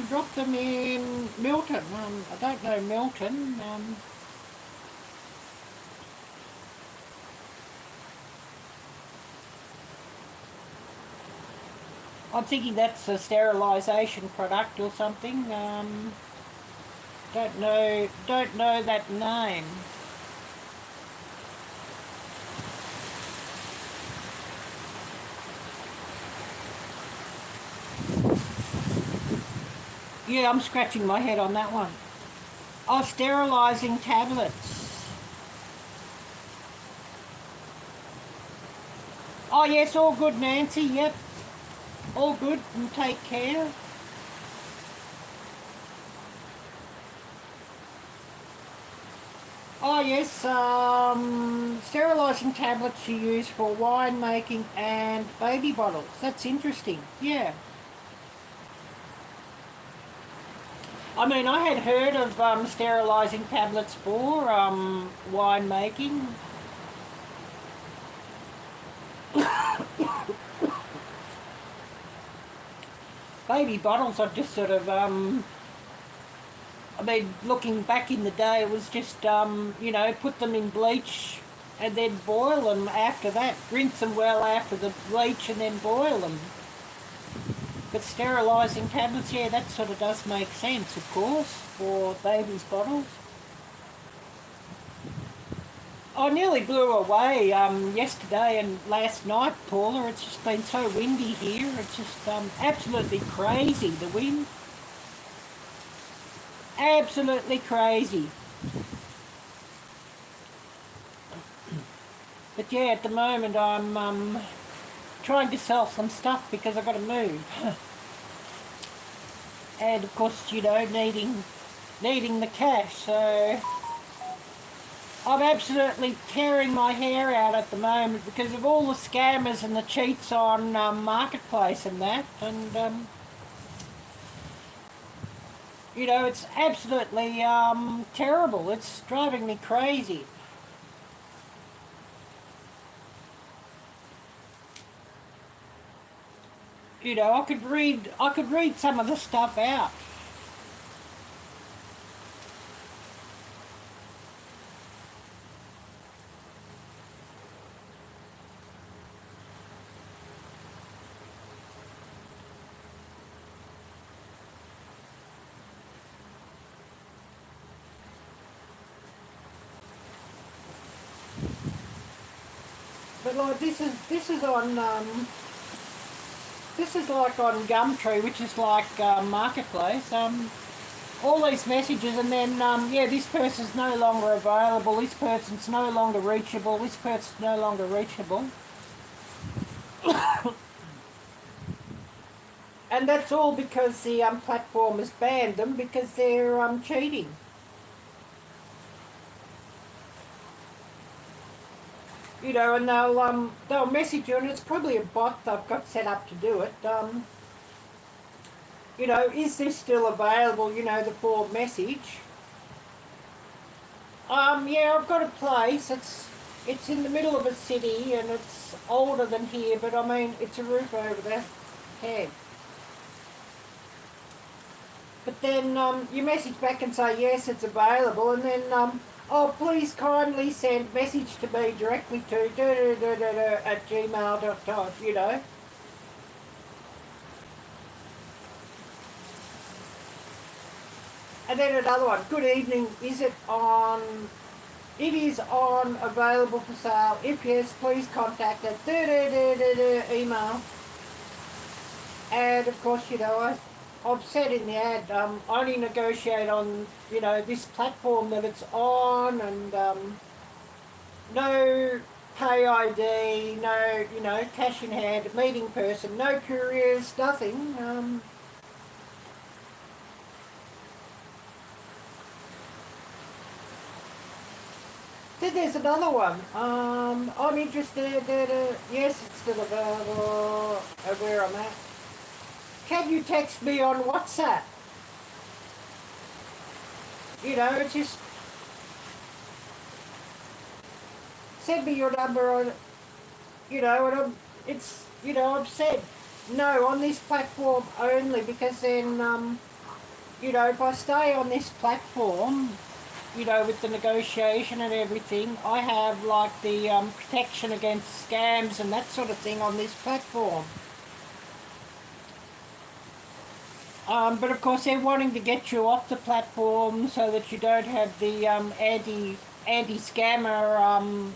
Drop them in Milton. I don't know Milton. I'm thinking that's a sterilisation product or something. Don't know that name. Yeah, I'm scratching my head on that one. Oh, sterilising tablets. Oh yes, all good, Nancy, yep. All good, and take care. Oh yes, sterilising tablets you use for wine making and baby bottles. That's interesting, yeah. I mean, I had heard of sterilising tablets for wine making. baby bottles, I just sort of, I mean, looking back in the day, it was just, you know, put them in bleach and then boil them after that. Rinse them well after the bleach and then boil them. But sterilising tablets, yeah, that sort of does make sense, of course, for babies' bottles. I nearly blew away yesterday and last night, Paula. It's just been so windy here. It's just absolutely crazy, the wind. Absolutely crazy. But yeah, at the moment I'm trying to sell some stuff because I've got to move. And of course, you know, needing the cash, so I'm absolutely tearing my hair out at the moment because of all the scammers and the cheats on Marketplace and that, and you know, it's absolutely terrible. It's driving me crazy. You know, I could read some of the stuff out. But like this is on this is like on Gumtree, which is like Marketplace. All these messages, and then yeah, this person's no longer available. This person's no longer reachable. This person's no longer reachable. And that's all because the platform has banned them because they're cheating. You know, and they'll message you, and it's probably a bot they've got set up to do it. You know, is this still available? You know, the form message. Yeah, I've got a place. It's in the middle of a city, and it's older than here, but I mean, it's a roof over the head. But then you message back and say yes, it's available, and then oh, please kindly send message to me directly to at gmail.com, you know. And then another one, good evening, is it on, it is on, available for sale, if yes, please contact at email. And of course, you know, I've said in the ad, I only negotiate on, you know, this platform that it's on, and no pay ID, no, you know, cash in hand, meeting person, no couriers, nothing. Then there's another one. I'm interested, yes, it's still available, where I'm at. Can you text me on WhatsApp? You know, it's just send me your number on, you know, and it's, you know, I've said no on this platform only because then, you know, if I stay on this platform, you know, with the negotiation and everything, I have like the protection against scams and that sort of thing on this platform. But of course they're wanting to get you off the platform so that you don't have the anti-scammer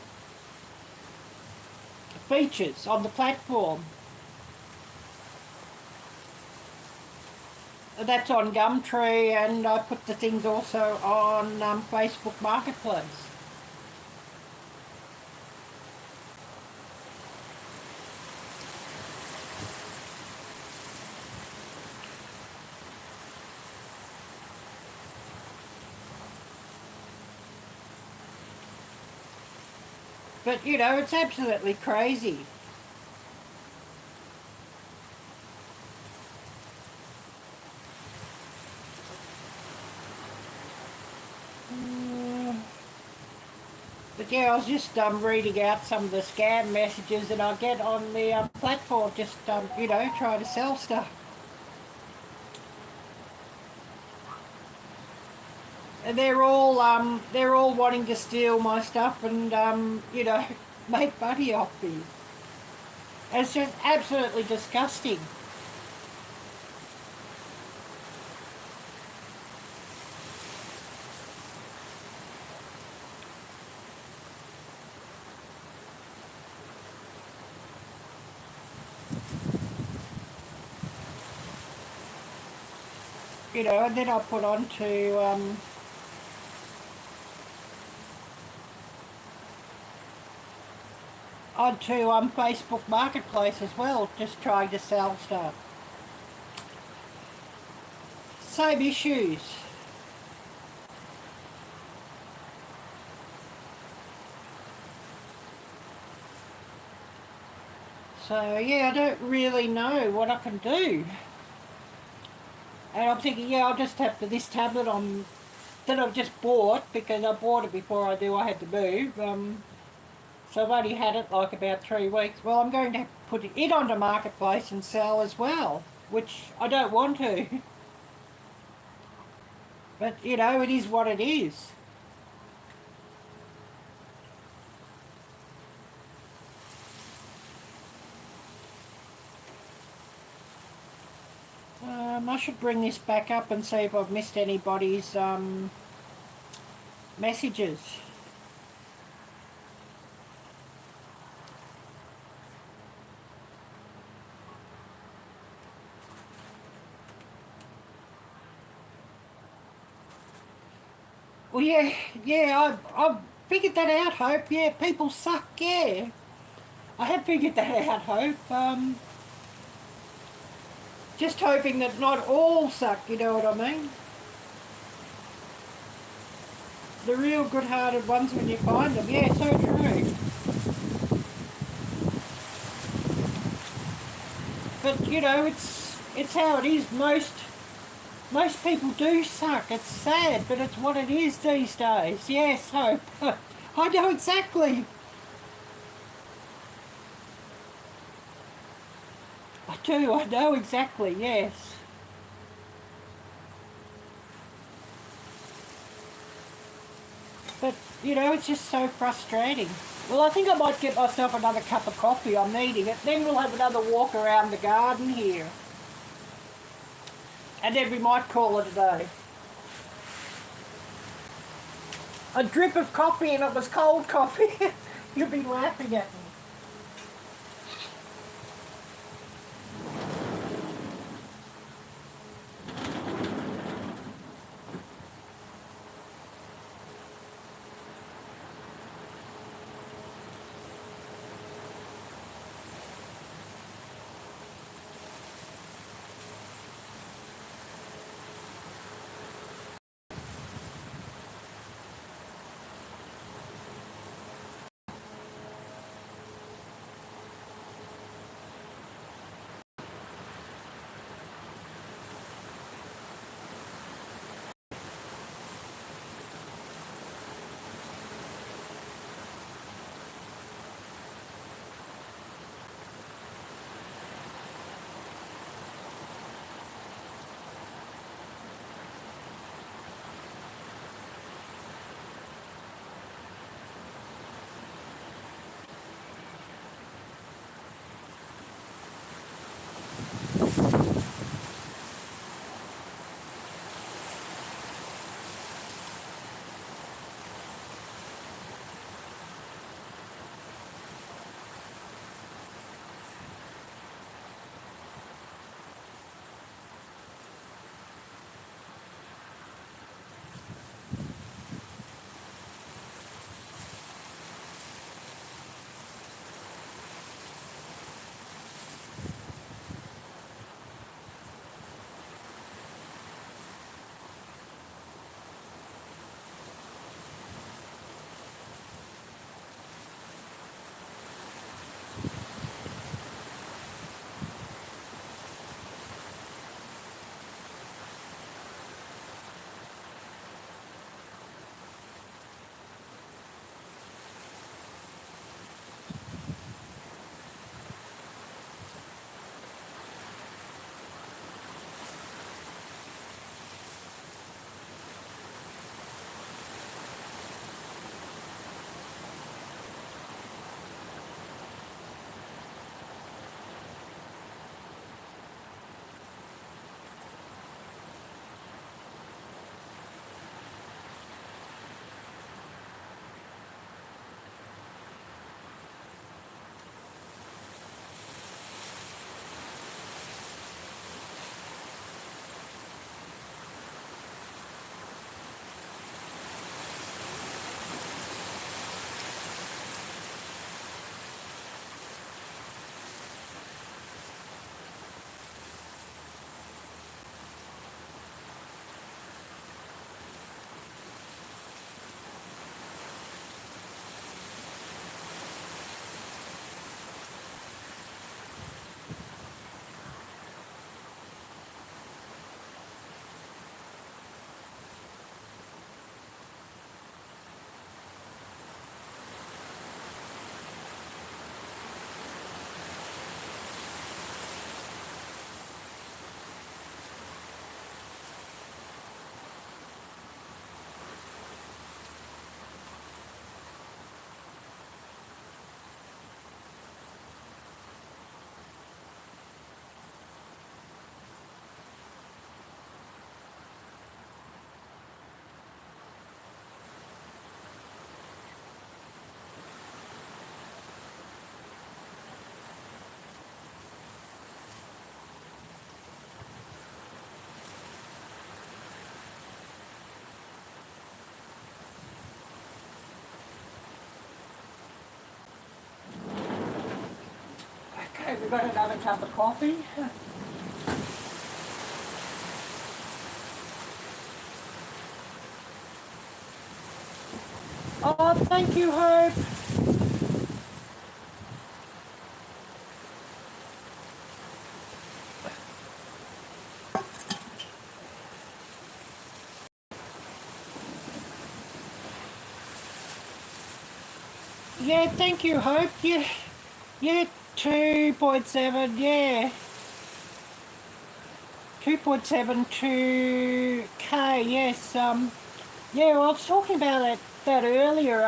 features on the platform. That's on Gumtree, and I put the things also on Facebook Marketplace. But, you know, it's absolutely crazy. But yeah, I was just reading out some of the scam messages that I get on the platform, just, you know, trying to sell stuff. they're all wanting to steal my stuff and you know, make money off me. It's just absolutely disgusting. You know, and then I put onto Facebook Marketplace as well, just trying to sell stuff. Same issues. So yeah, I don't really know what I can do. And I'm thinking, yeah, I'll just have this tablet on that I've just bought, because I bought it before I had to move. So I've only had it like about 3 weeks. Well, I'm going to put it onto Marketplace and sell as well, which I don't want to. But, you know, it is what it is. I should bring this back up and see if I've missed anybody's messages. Well, yeah, I've figured that out, Hope. Yeah, people suck, yeah. I have figured that out, Hope. Just hoping that not all suck, you know what I mean? The real good-hearted ones when you find them. Yeah, so true. But, you know, it's how it is. Most people do suck. It's sad, but it's what it is these days. Yes, Hope. I know exactly. I know exactly, yes. But, you know, it's just so frustrating. Well, I think I might get myself another cup of coffee. I'm needing it. Then we'll have another walk around the garden here. And then we might call it a day. A drip of coffee and it was cold coffee. You'll be laughing at me. We've got another cup of coffee. Oh, thank you, Hope. Yeah, thank you, Hope. Yeah, 2.7, yeah. 2.72K, yes. Yeah, I was talking about that earlier.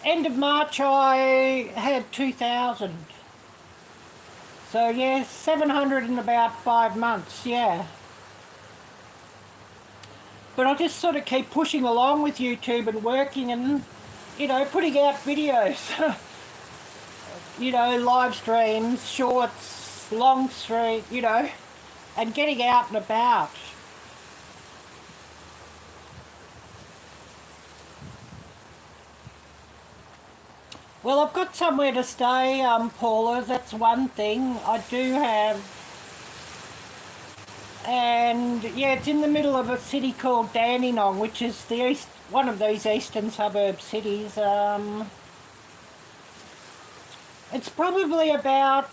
End of March I had 2,000. So yeah, 700 in about 5 months, yeah. But I just sort of keep pushing along with YouTube and working and, you know, putting out videos. You know, live streams, shorts, long stream, you know, and getting out and about. Well, I've got somewhere to stay, Paula, that's one thing. I do have, and yeah, it's in the middle of a city called Dandenong, which is the one of these eastern suburb cities. It's probably about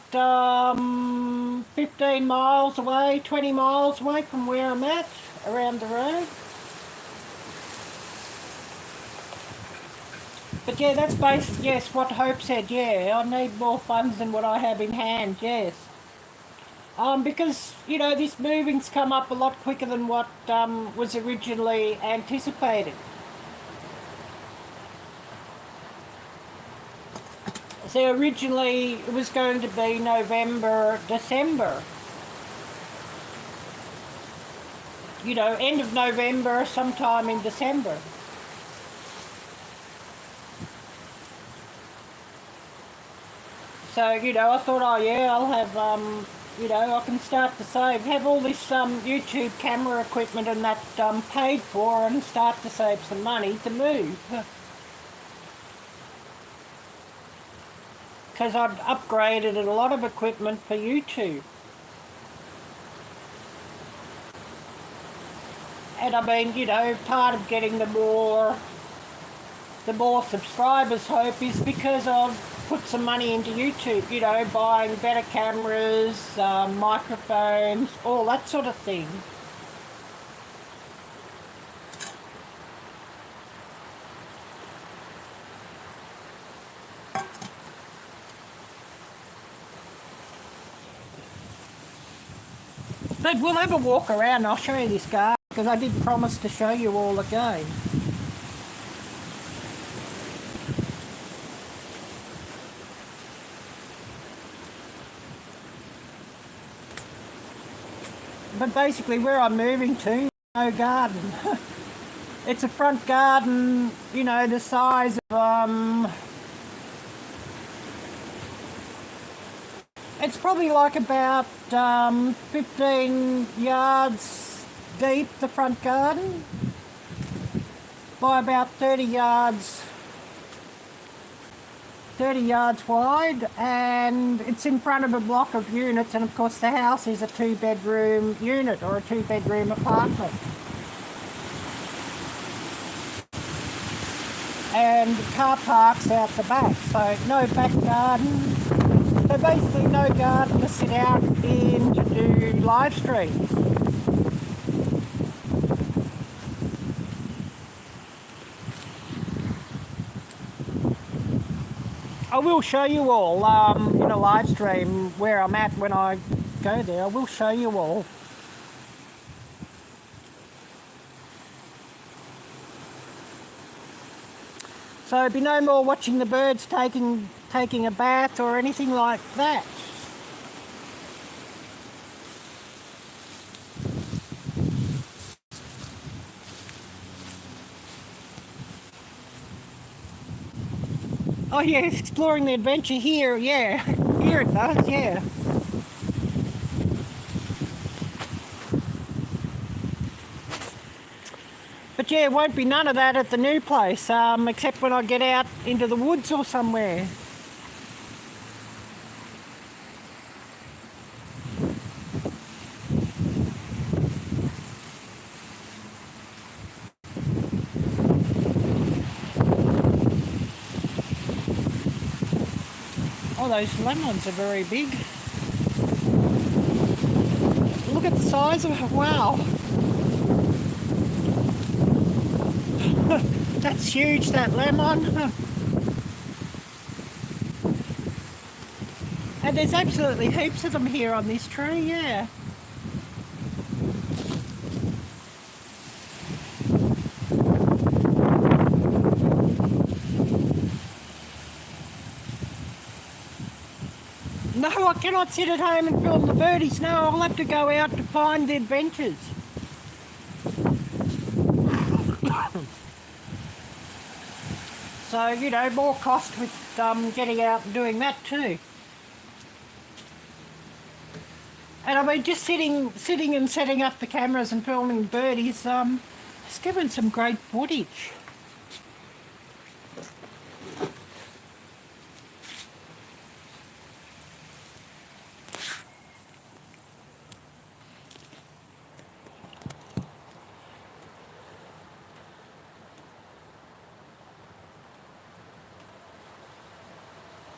15 miles away, 20 miles away from where I'm at, around the road. But yeah, that's based, yes, what Hope said, yeah, I need more funds than what I have in hand, yes. Because, you know, this moving's come up a lot quicker than what was originally anticipated. So originally it was going to be November, December. You know, end of November, sometime in December. So, you know, I thought, oh yeah, I'll have, you know, I can start to save, have all this YouTube camera equipment and that paid for and start to save some money to move. Because I've upgraded a lot of equipment for YouTube. And I mean, you know, part of getting the more subscribers, Hope, is because I've put some money into YouTube, you know, buying better cameras, microphones, all that sort of thing. But we'll have a walk around and I'll show you this garden, because I did promise to show you all again. But basically where I'm moving to, no garden. It's a front garden, you know, the size of, it's probably like about 15 yards deep, the front garden, by about 30 yards wide, and it's in front of a block of units, and of course the house is a 2-bedroom unit or a 2-bedroom apartment. And the car park's out the back, so no back garden. So basically no garden to sit out in to do live streams. I will show you all in a live stream where I'm at when I go there. I will show you all. So it'll be no more watching the birds taking a bath or anything like that. Oh yeah, exploring the adventure here, yeah. Here it does, yeah. But yeah, it won't be none of that at the new place, except when I get out into the woods or somewhere. Oh, those lemons are very big. Look at the size of it. Wow. That's huge, that lemon. And there's absolutely heaps of them here on this tree, yeah. No, I cannot sit at home and film the birdies. No, I'll have to go out to find the adventures. So, you know, more cost with getting out and doing that too. And I mean, just sitting and setting up the cameras and filming birdies, it's given some great footage.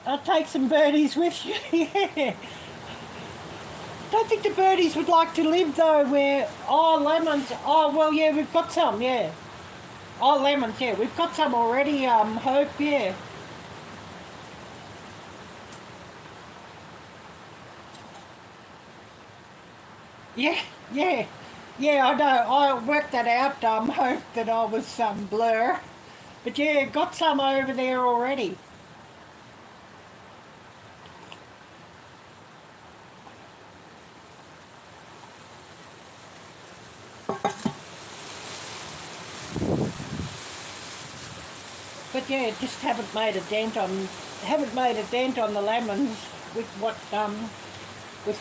I'll take some birdies with you, yeah. Don't think the birdies would like to live though where, oh, lemons, oh, well, yeah, we've got some, yeah. Oh, lemons, yeah, we've got some already, Hope, yeah. Yeah, yeah, yeah, I know, I worked that out, Hope, that I was, blur. But yeah, got some over there already. But yeah, just haven't made a dent on the lemons with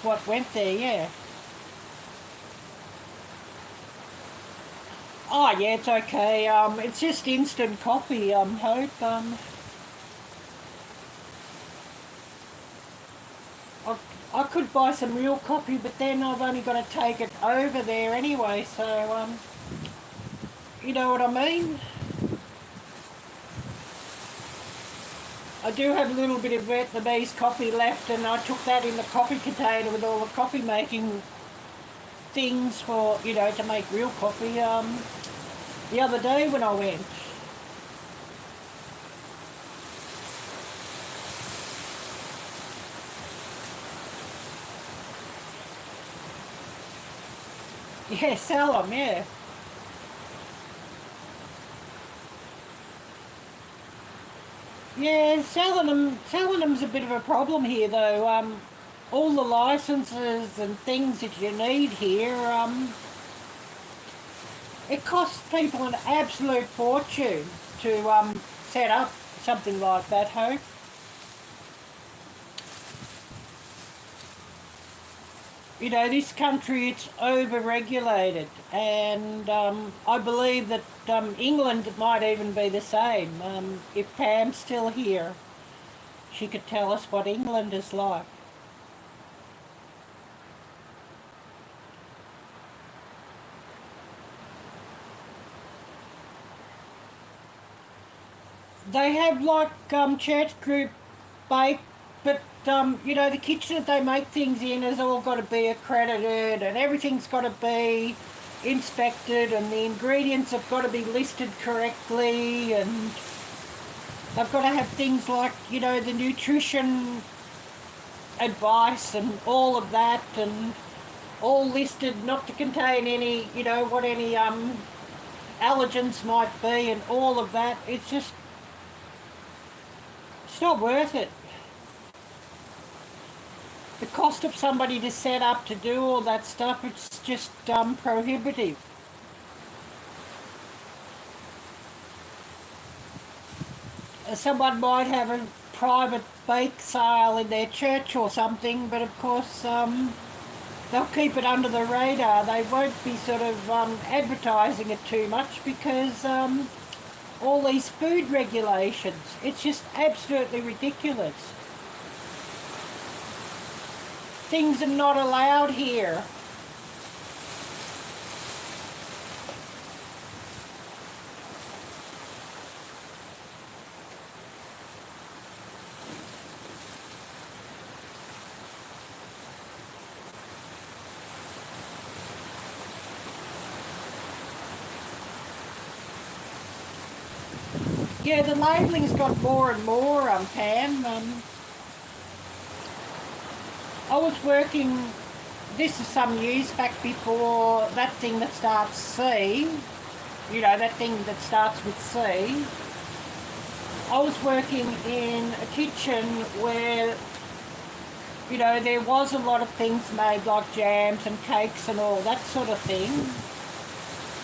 what went there, yeah. Oh yeah, it's okay. It's just instant coffee, Hope. I could buy some real coffee, but then I've only got to take it over there anyway, so you know what I mean? I do have a little bit of Vietnamese coffee left, and I took that in the coffee container with all the coffee making things for, you know, to make real coffee the other day when I went. Yeah, sell them, yeah. Yeah, selling them's a bit of a problem here though. All the licenses and things that you need here, it costs people an absolute fortune to set up something like that, Hope. You know, this country, it's over-regulated, and I believe that England might even be the same. If Pam's still here, she could tell us what England is like. They have like church group bake, but you know, the kitchen that they make things in has all got to be accredited, and everything's got to be inspected, and the ingredients have got to be listed correctly, and they've got to have things like, you know, the nutrition advice and all of that, and all listed not to contain any, you know, what any allergens might be, and all of that. It's just, it's not worth it. The cost of somebody to set up to do all that stuff, it's just prohibitive. Someone might have a private bake sale in their church or something, but of course they'll keep it under the radar. They won't be sort of advertising it too much because all these food regulations, it's just absolutely ridiculous. Things are not allowed here. Yeah, the labelling's got more and more, Pam. I was working, this is some years back before that thing that starts C, you know, that thing that starts with C. I was working in a kitchen where, you know, there was a lot of things made like jams and cakes and all that sort of thing.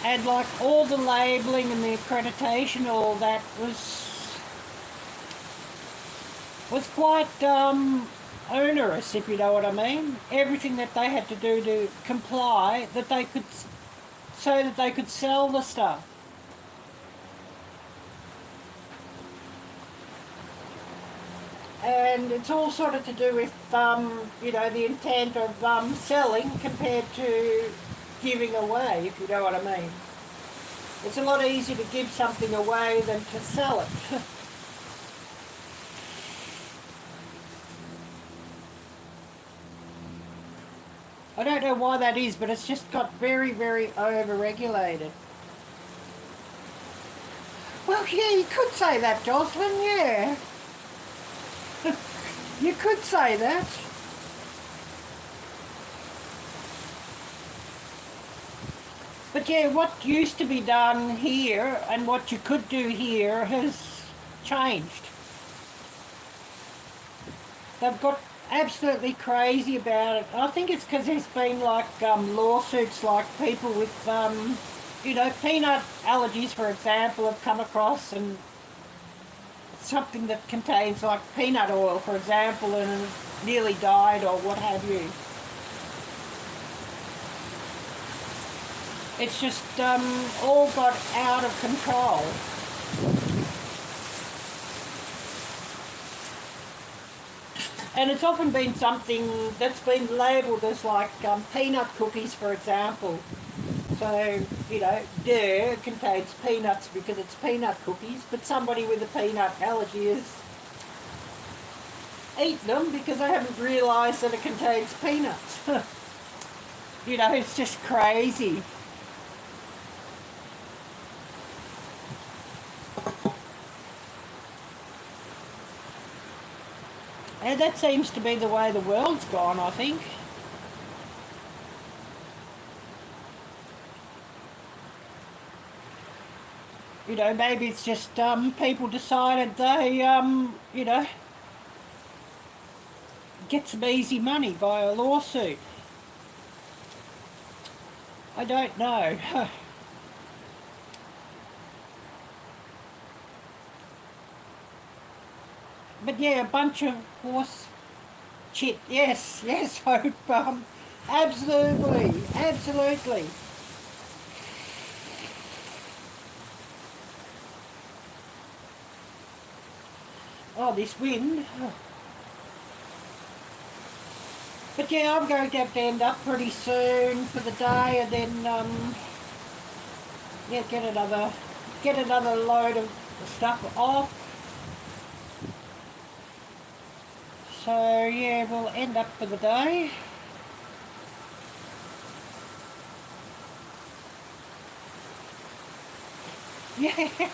And like all the labelling and the accreditation, all that was quite onerous, if you know what I mean. Everything that they had to do to comply, that they could, so that they could sell the stuff. And it's all sort of to do with, you know, the intent of selling compared to giving away, if you know what I mean. It's a lot easier to give something away than to sell it. I don't know why that is, but it's just got very, very over-regulated. Well, yeah, you could say that, Jocelyn, yeah. You could say that. But yeah, what used to be done here and what you could do here has changed. They've got absolutely crazy about it. I think it's because there's been like lawsuits, like people with, you know, peanut allergies, for example, have come across, and something that contains like peanut oil, for example, and nearly died or what have you. It's just all got out of control. And it's often been something that's been labelled as like peanut cookies, for example. So, you know, it contains peanuts because it's peanut cookies, but somebody with a peanut allergy has eaten them because they haven't realised that it contains peanuts. You know, it's just crazy. And that seems to be the way the world's gone, I think. You know, maybe it's just people decided they, you know, get some easy money by a lawsuit. I don't know. But yeah, a bunch of horse shit. Yes, yes, Hope. Absolutely, absolutely. Oh, this wind. Oh. But yeah, I'm going to have to end up pretty soon for the day, and then yeah, get another load of stuff off. So yeah, we'll end up for the day. Yeah.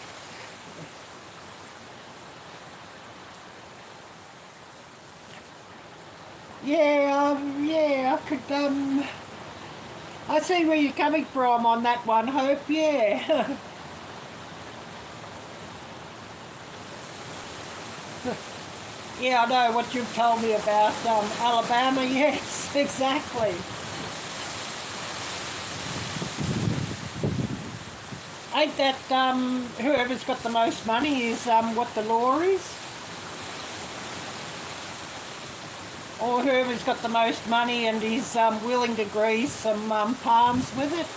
Yeah, I could, I see where you're coming from on that one, Hope, yeah. Yeah, I know what you've told me about Alabama, yes, exactly. Ain't that whoever's got the most money is what the law is? Or whoever's got the most money and is willing to grease some palms with it?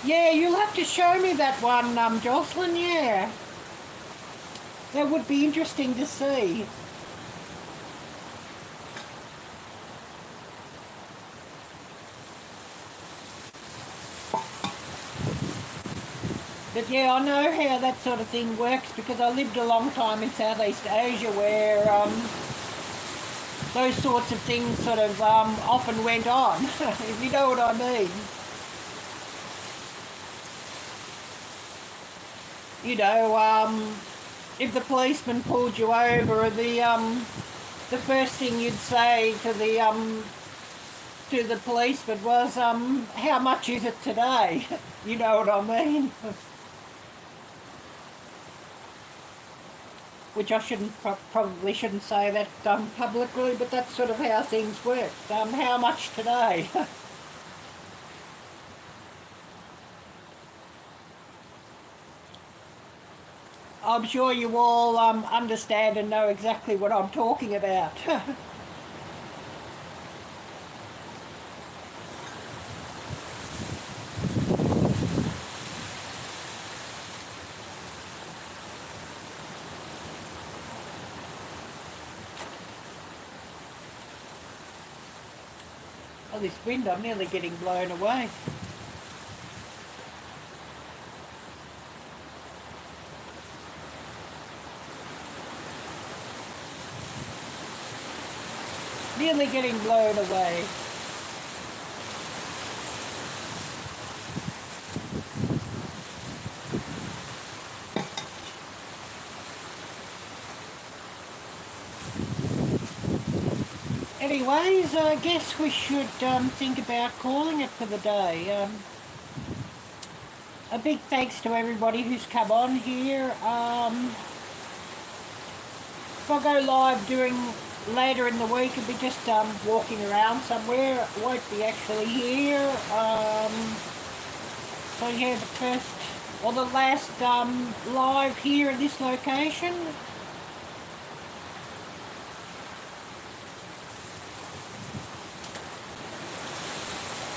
Yeah, you'll have to show me that one, Jocelyn, yeah. That would be interesting to see. But yeah, I know how that sort of thing works because I lived a long time in Southeast Asia where those sorts of things sort of often went on, if you know what I mean. You know, if the policeman pulled you over, the first thing you'd say to the policeman was, how much is it today? You know what I mean? Which I probably shouldn't say that publicly, but that's sort of how things work. How much today? I'm sure you all understand and know exactly what I'm talking about. Oh, this wind, I'm nearly getting blown away. Nearly getting blown away. Anyways, I guess we should think about calling it for the day. A big thanks to everybody who's come on here. If I go live later in the week, I'll be just walking around somewhere. I won't be actually here. So yeah, the first or the last live here at this location.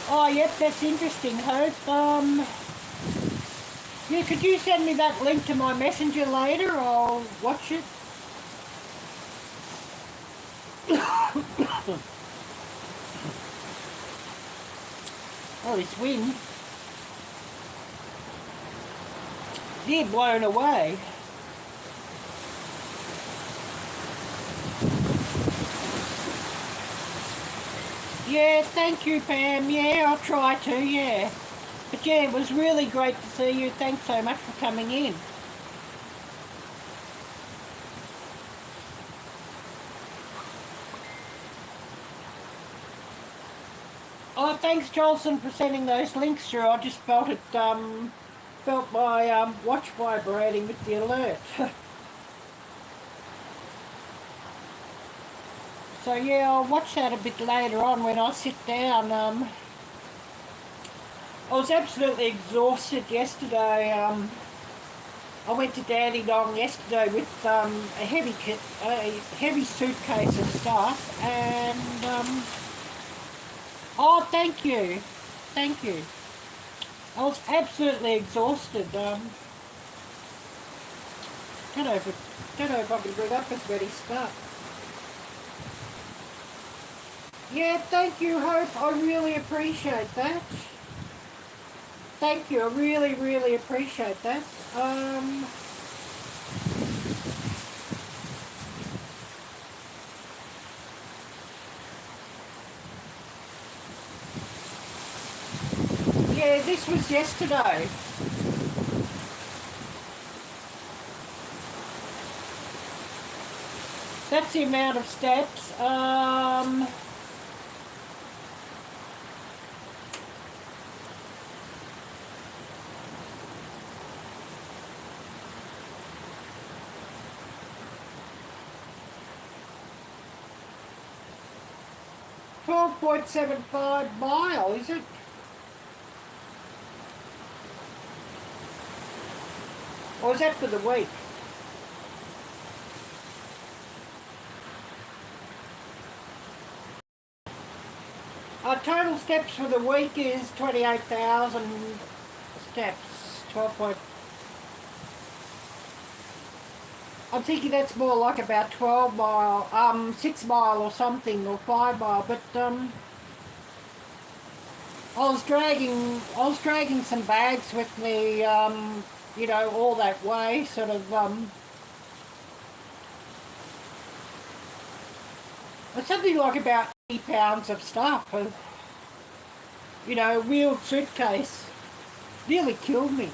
Oh, yep, that's interesting, Hope. Yeah, could you send me that link to my messenger later? I'll watch it. Oh, this wind. They're blown away. Yeah, thank you, Pam. Yeah, I'll try to, yeah. But yeah, it was really great to see you. Thanks so much for coming in. Oh, thanks, Jolson, for sending those links through. I just felt it, felt my watch vibrating with the alert. So yeah, I'll watch that a bit later on when I sit down. I was absolutely exhausted yesterday. I went to Dandenong yesterday with a heavy suitcase of stuff, and oh, thank you. I was absolutely exhausted. Don't know if I can bring up as many stuff. Yeah, thank you, Hope. I really appreciate that. Thank you. I really, really appreciate that. Yeah, this was yesterday. That's the amount of steps. 12.75 mile, is it? Or is that for the week? Our total steps for the week is 28,000 steps. 12. I'm thinking that's more like about 12 mile, 6 mile or something, or 5 mile. But I was dragging some bags with me, you know, all that way, sort of. It's something like about 80 pounds of stuff. You know, wheeled suitcase. Nearly killed me.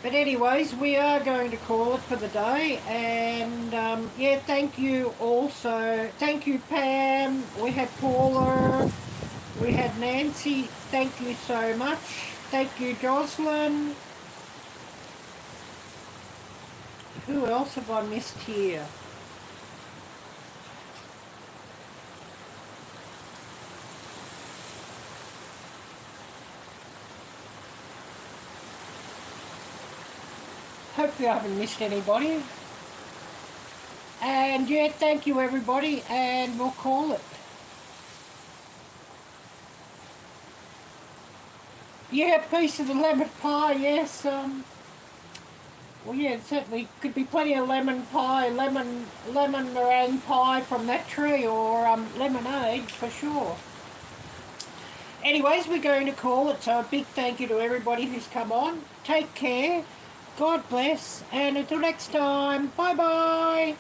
But anyways, we are going to call it for the day, and yeah, thank you also. Thank you, Pam. We had Paula. We had Nancy. Thank you so much. Thank you, Jocelyn. Who else have I missed here? Hopefully I haven't missed anybody. And yeah, thank you everybody, and we'll call it. Yeah, piece of the lemon pie, yes. Well, yeah, it certainly could be plenty of lemon pie, lemon meringue pie from that tree, or lemonade for sure. Anyways, we're going to call it, so a big thank you to everybody who's come on. Take care, God bless, and until next time, bye-bye.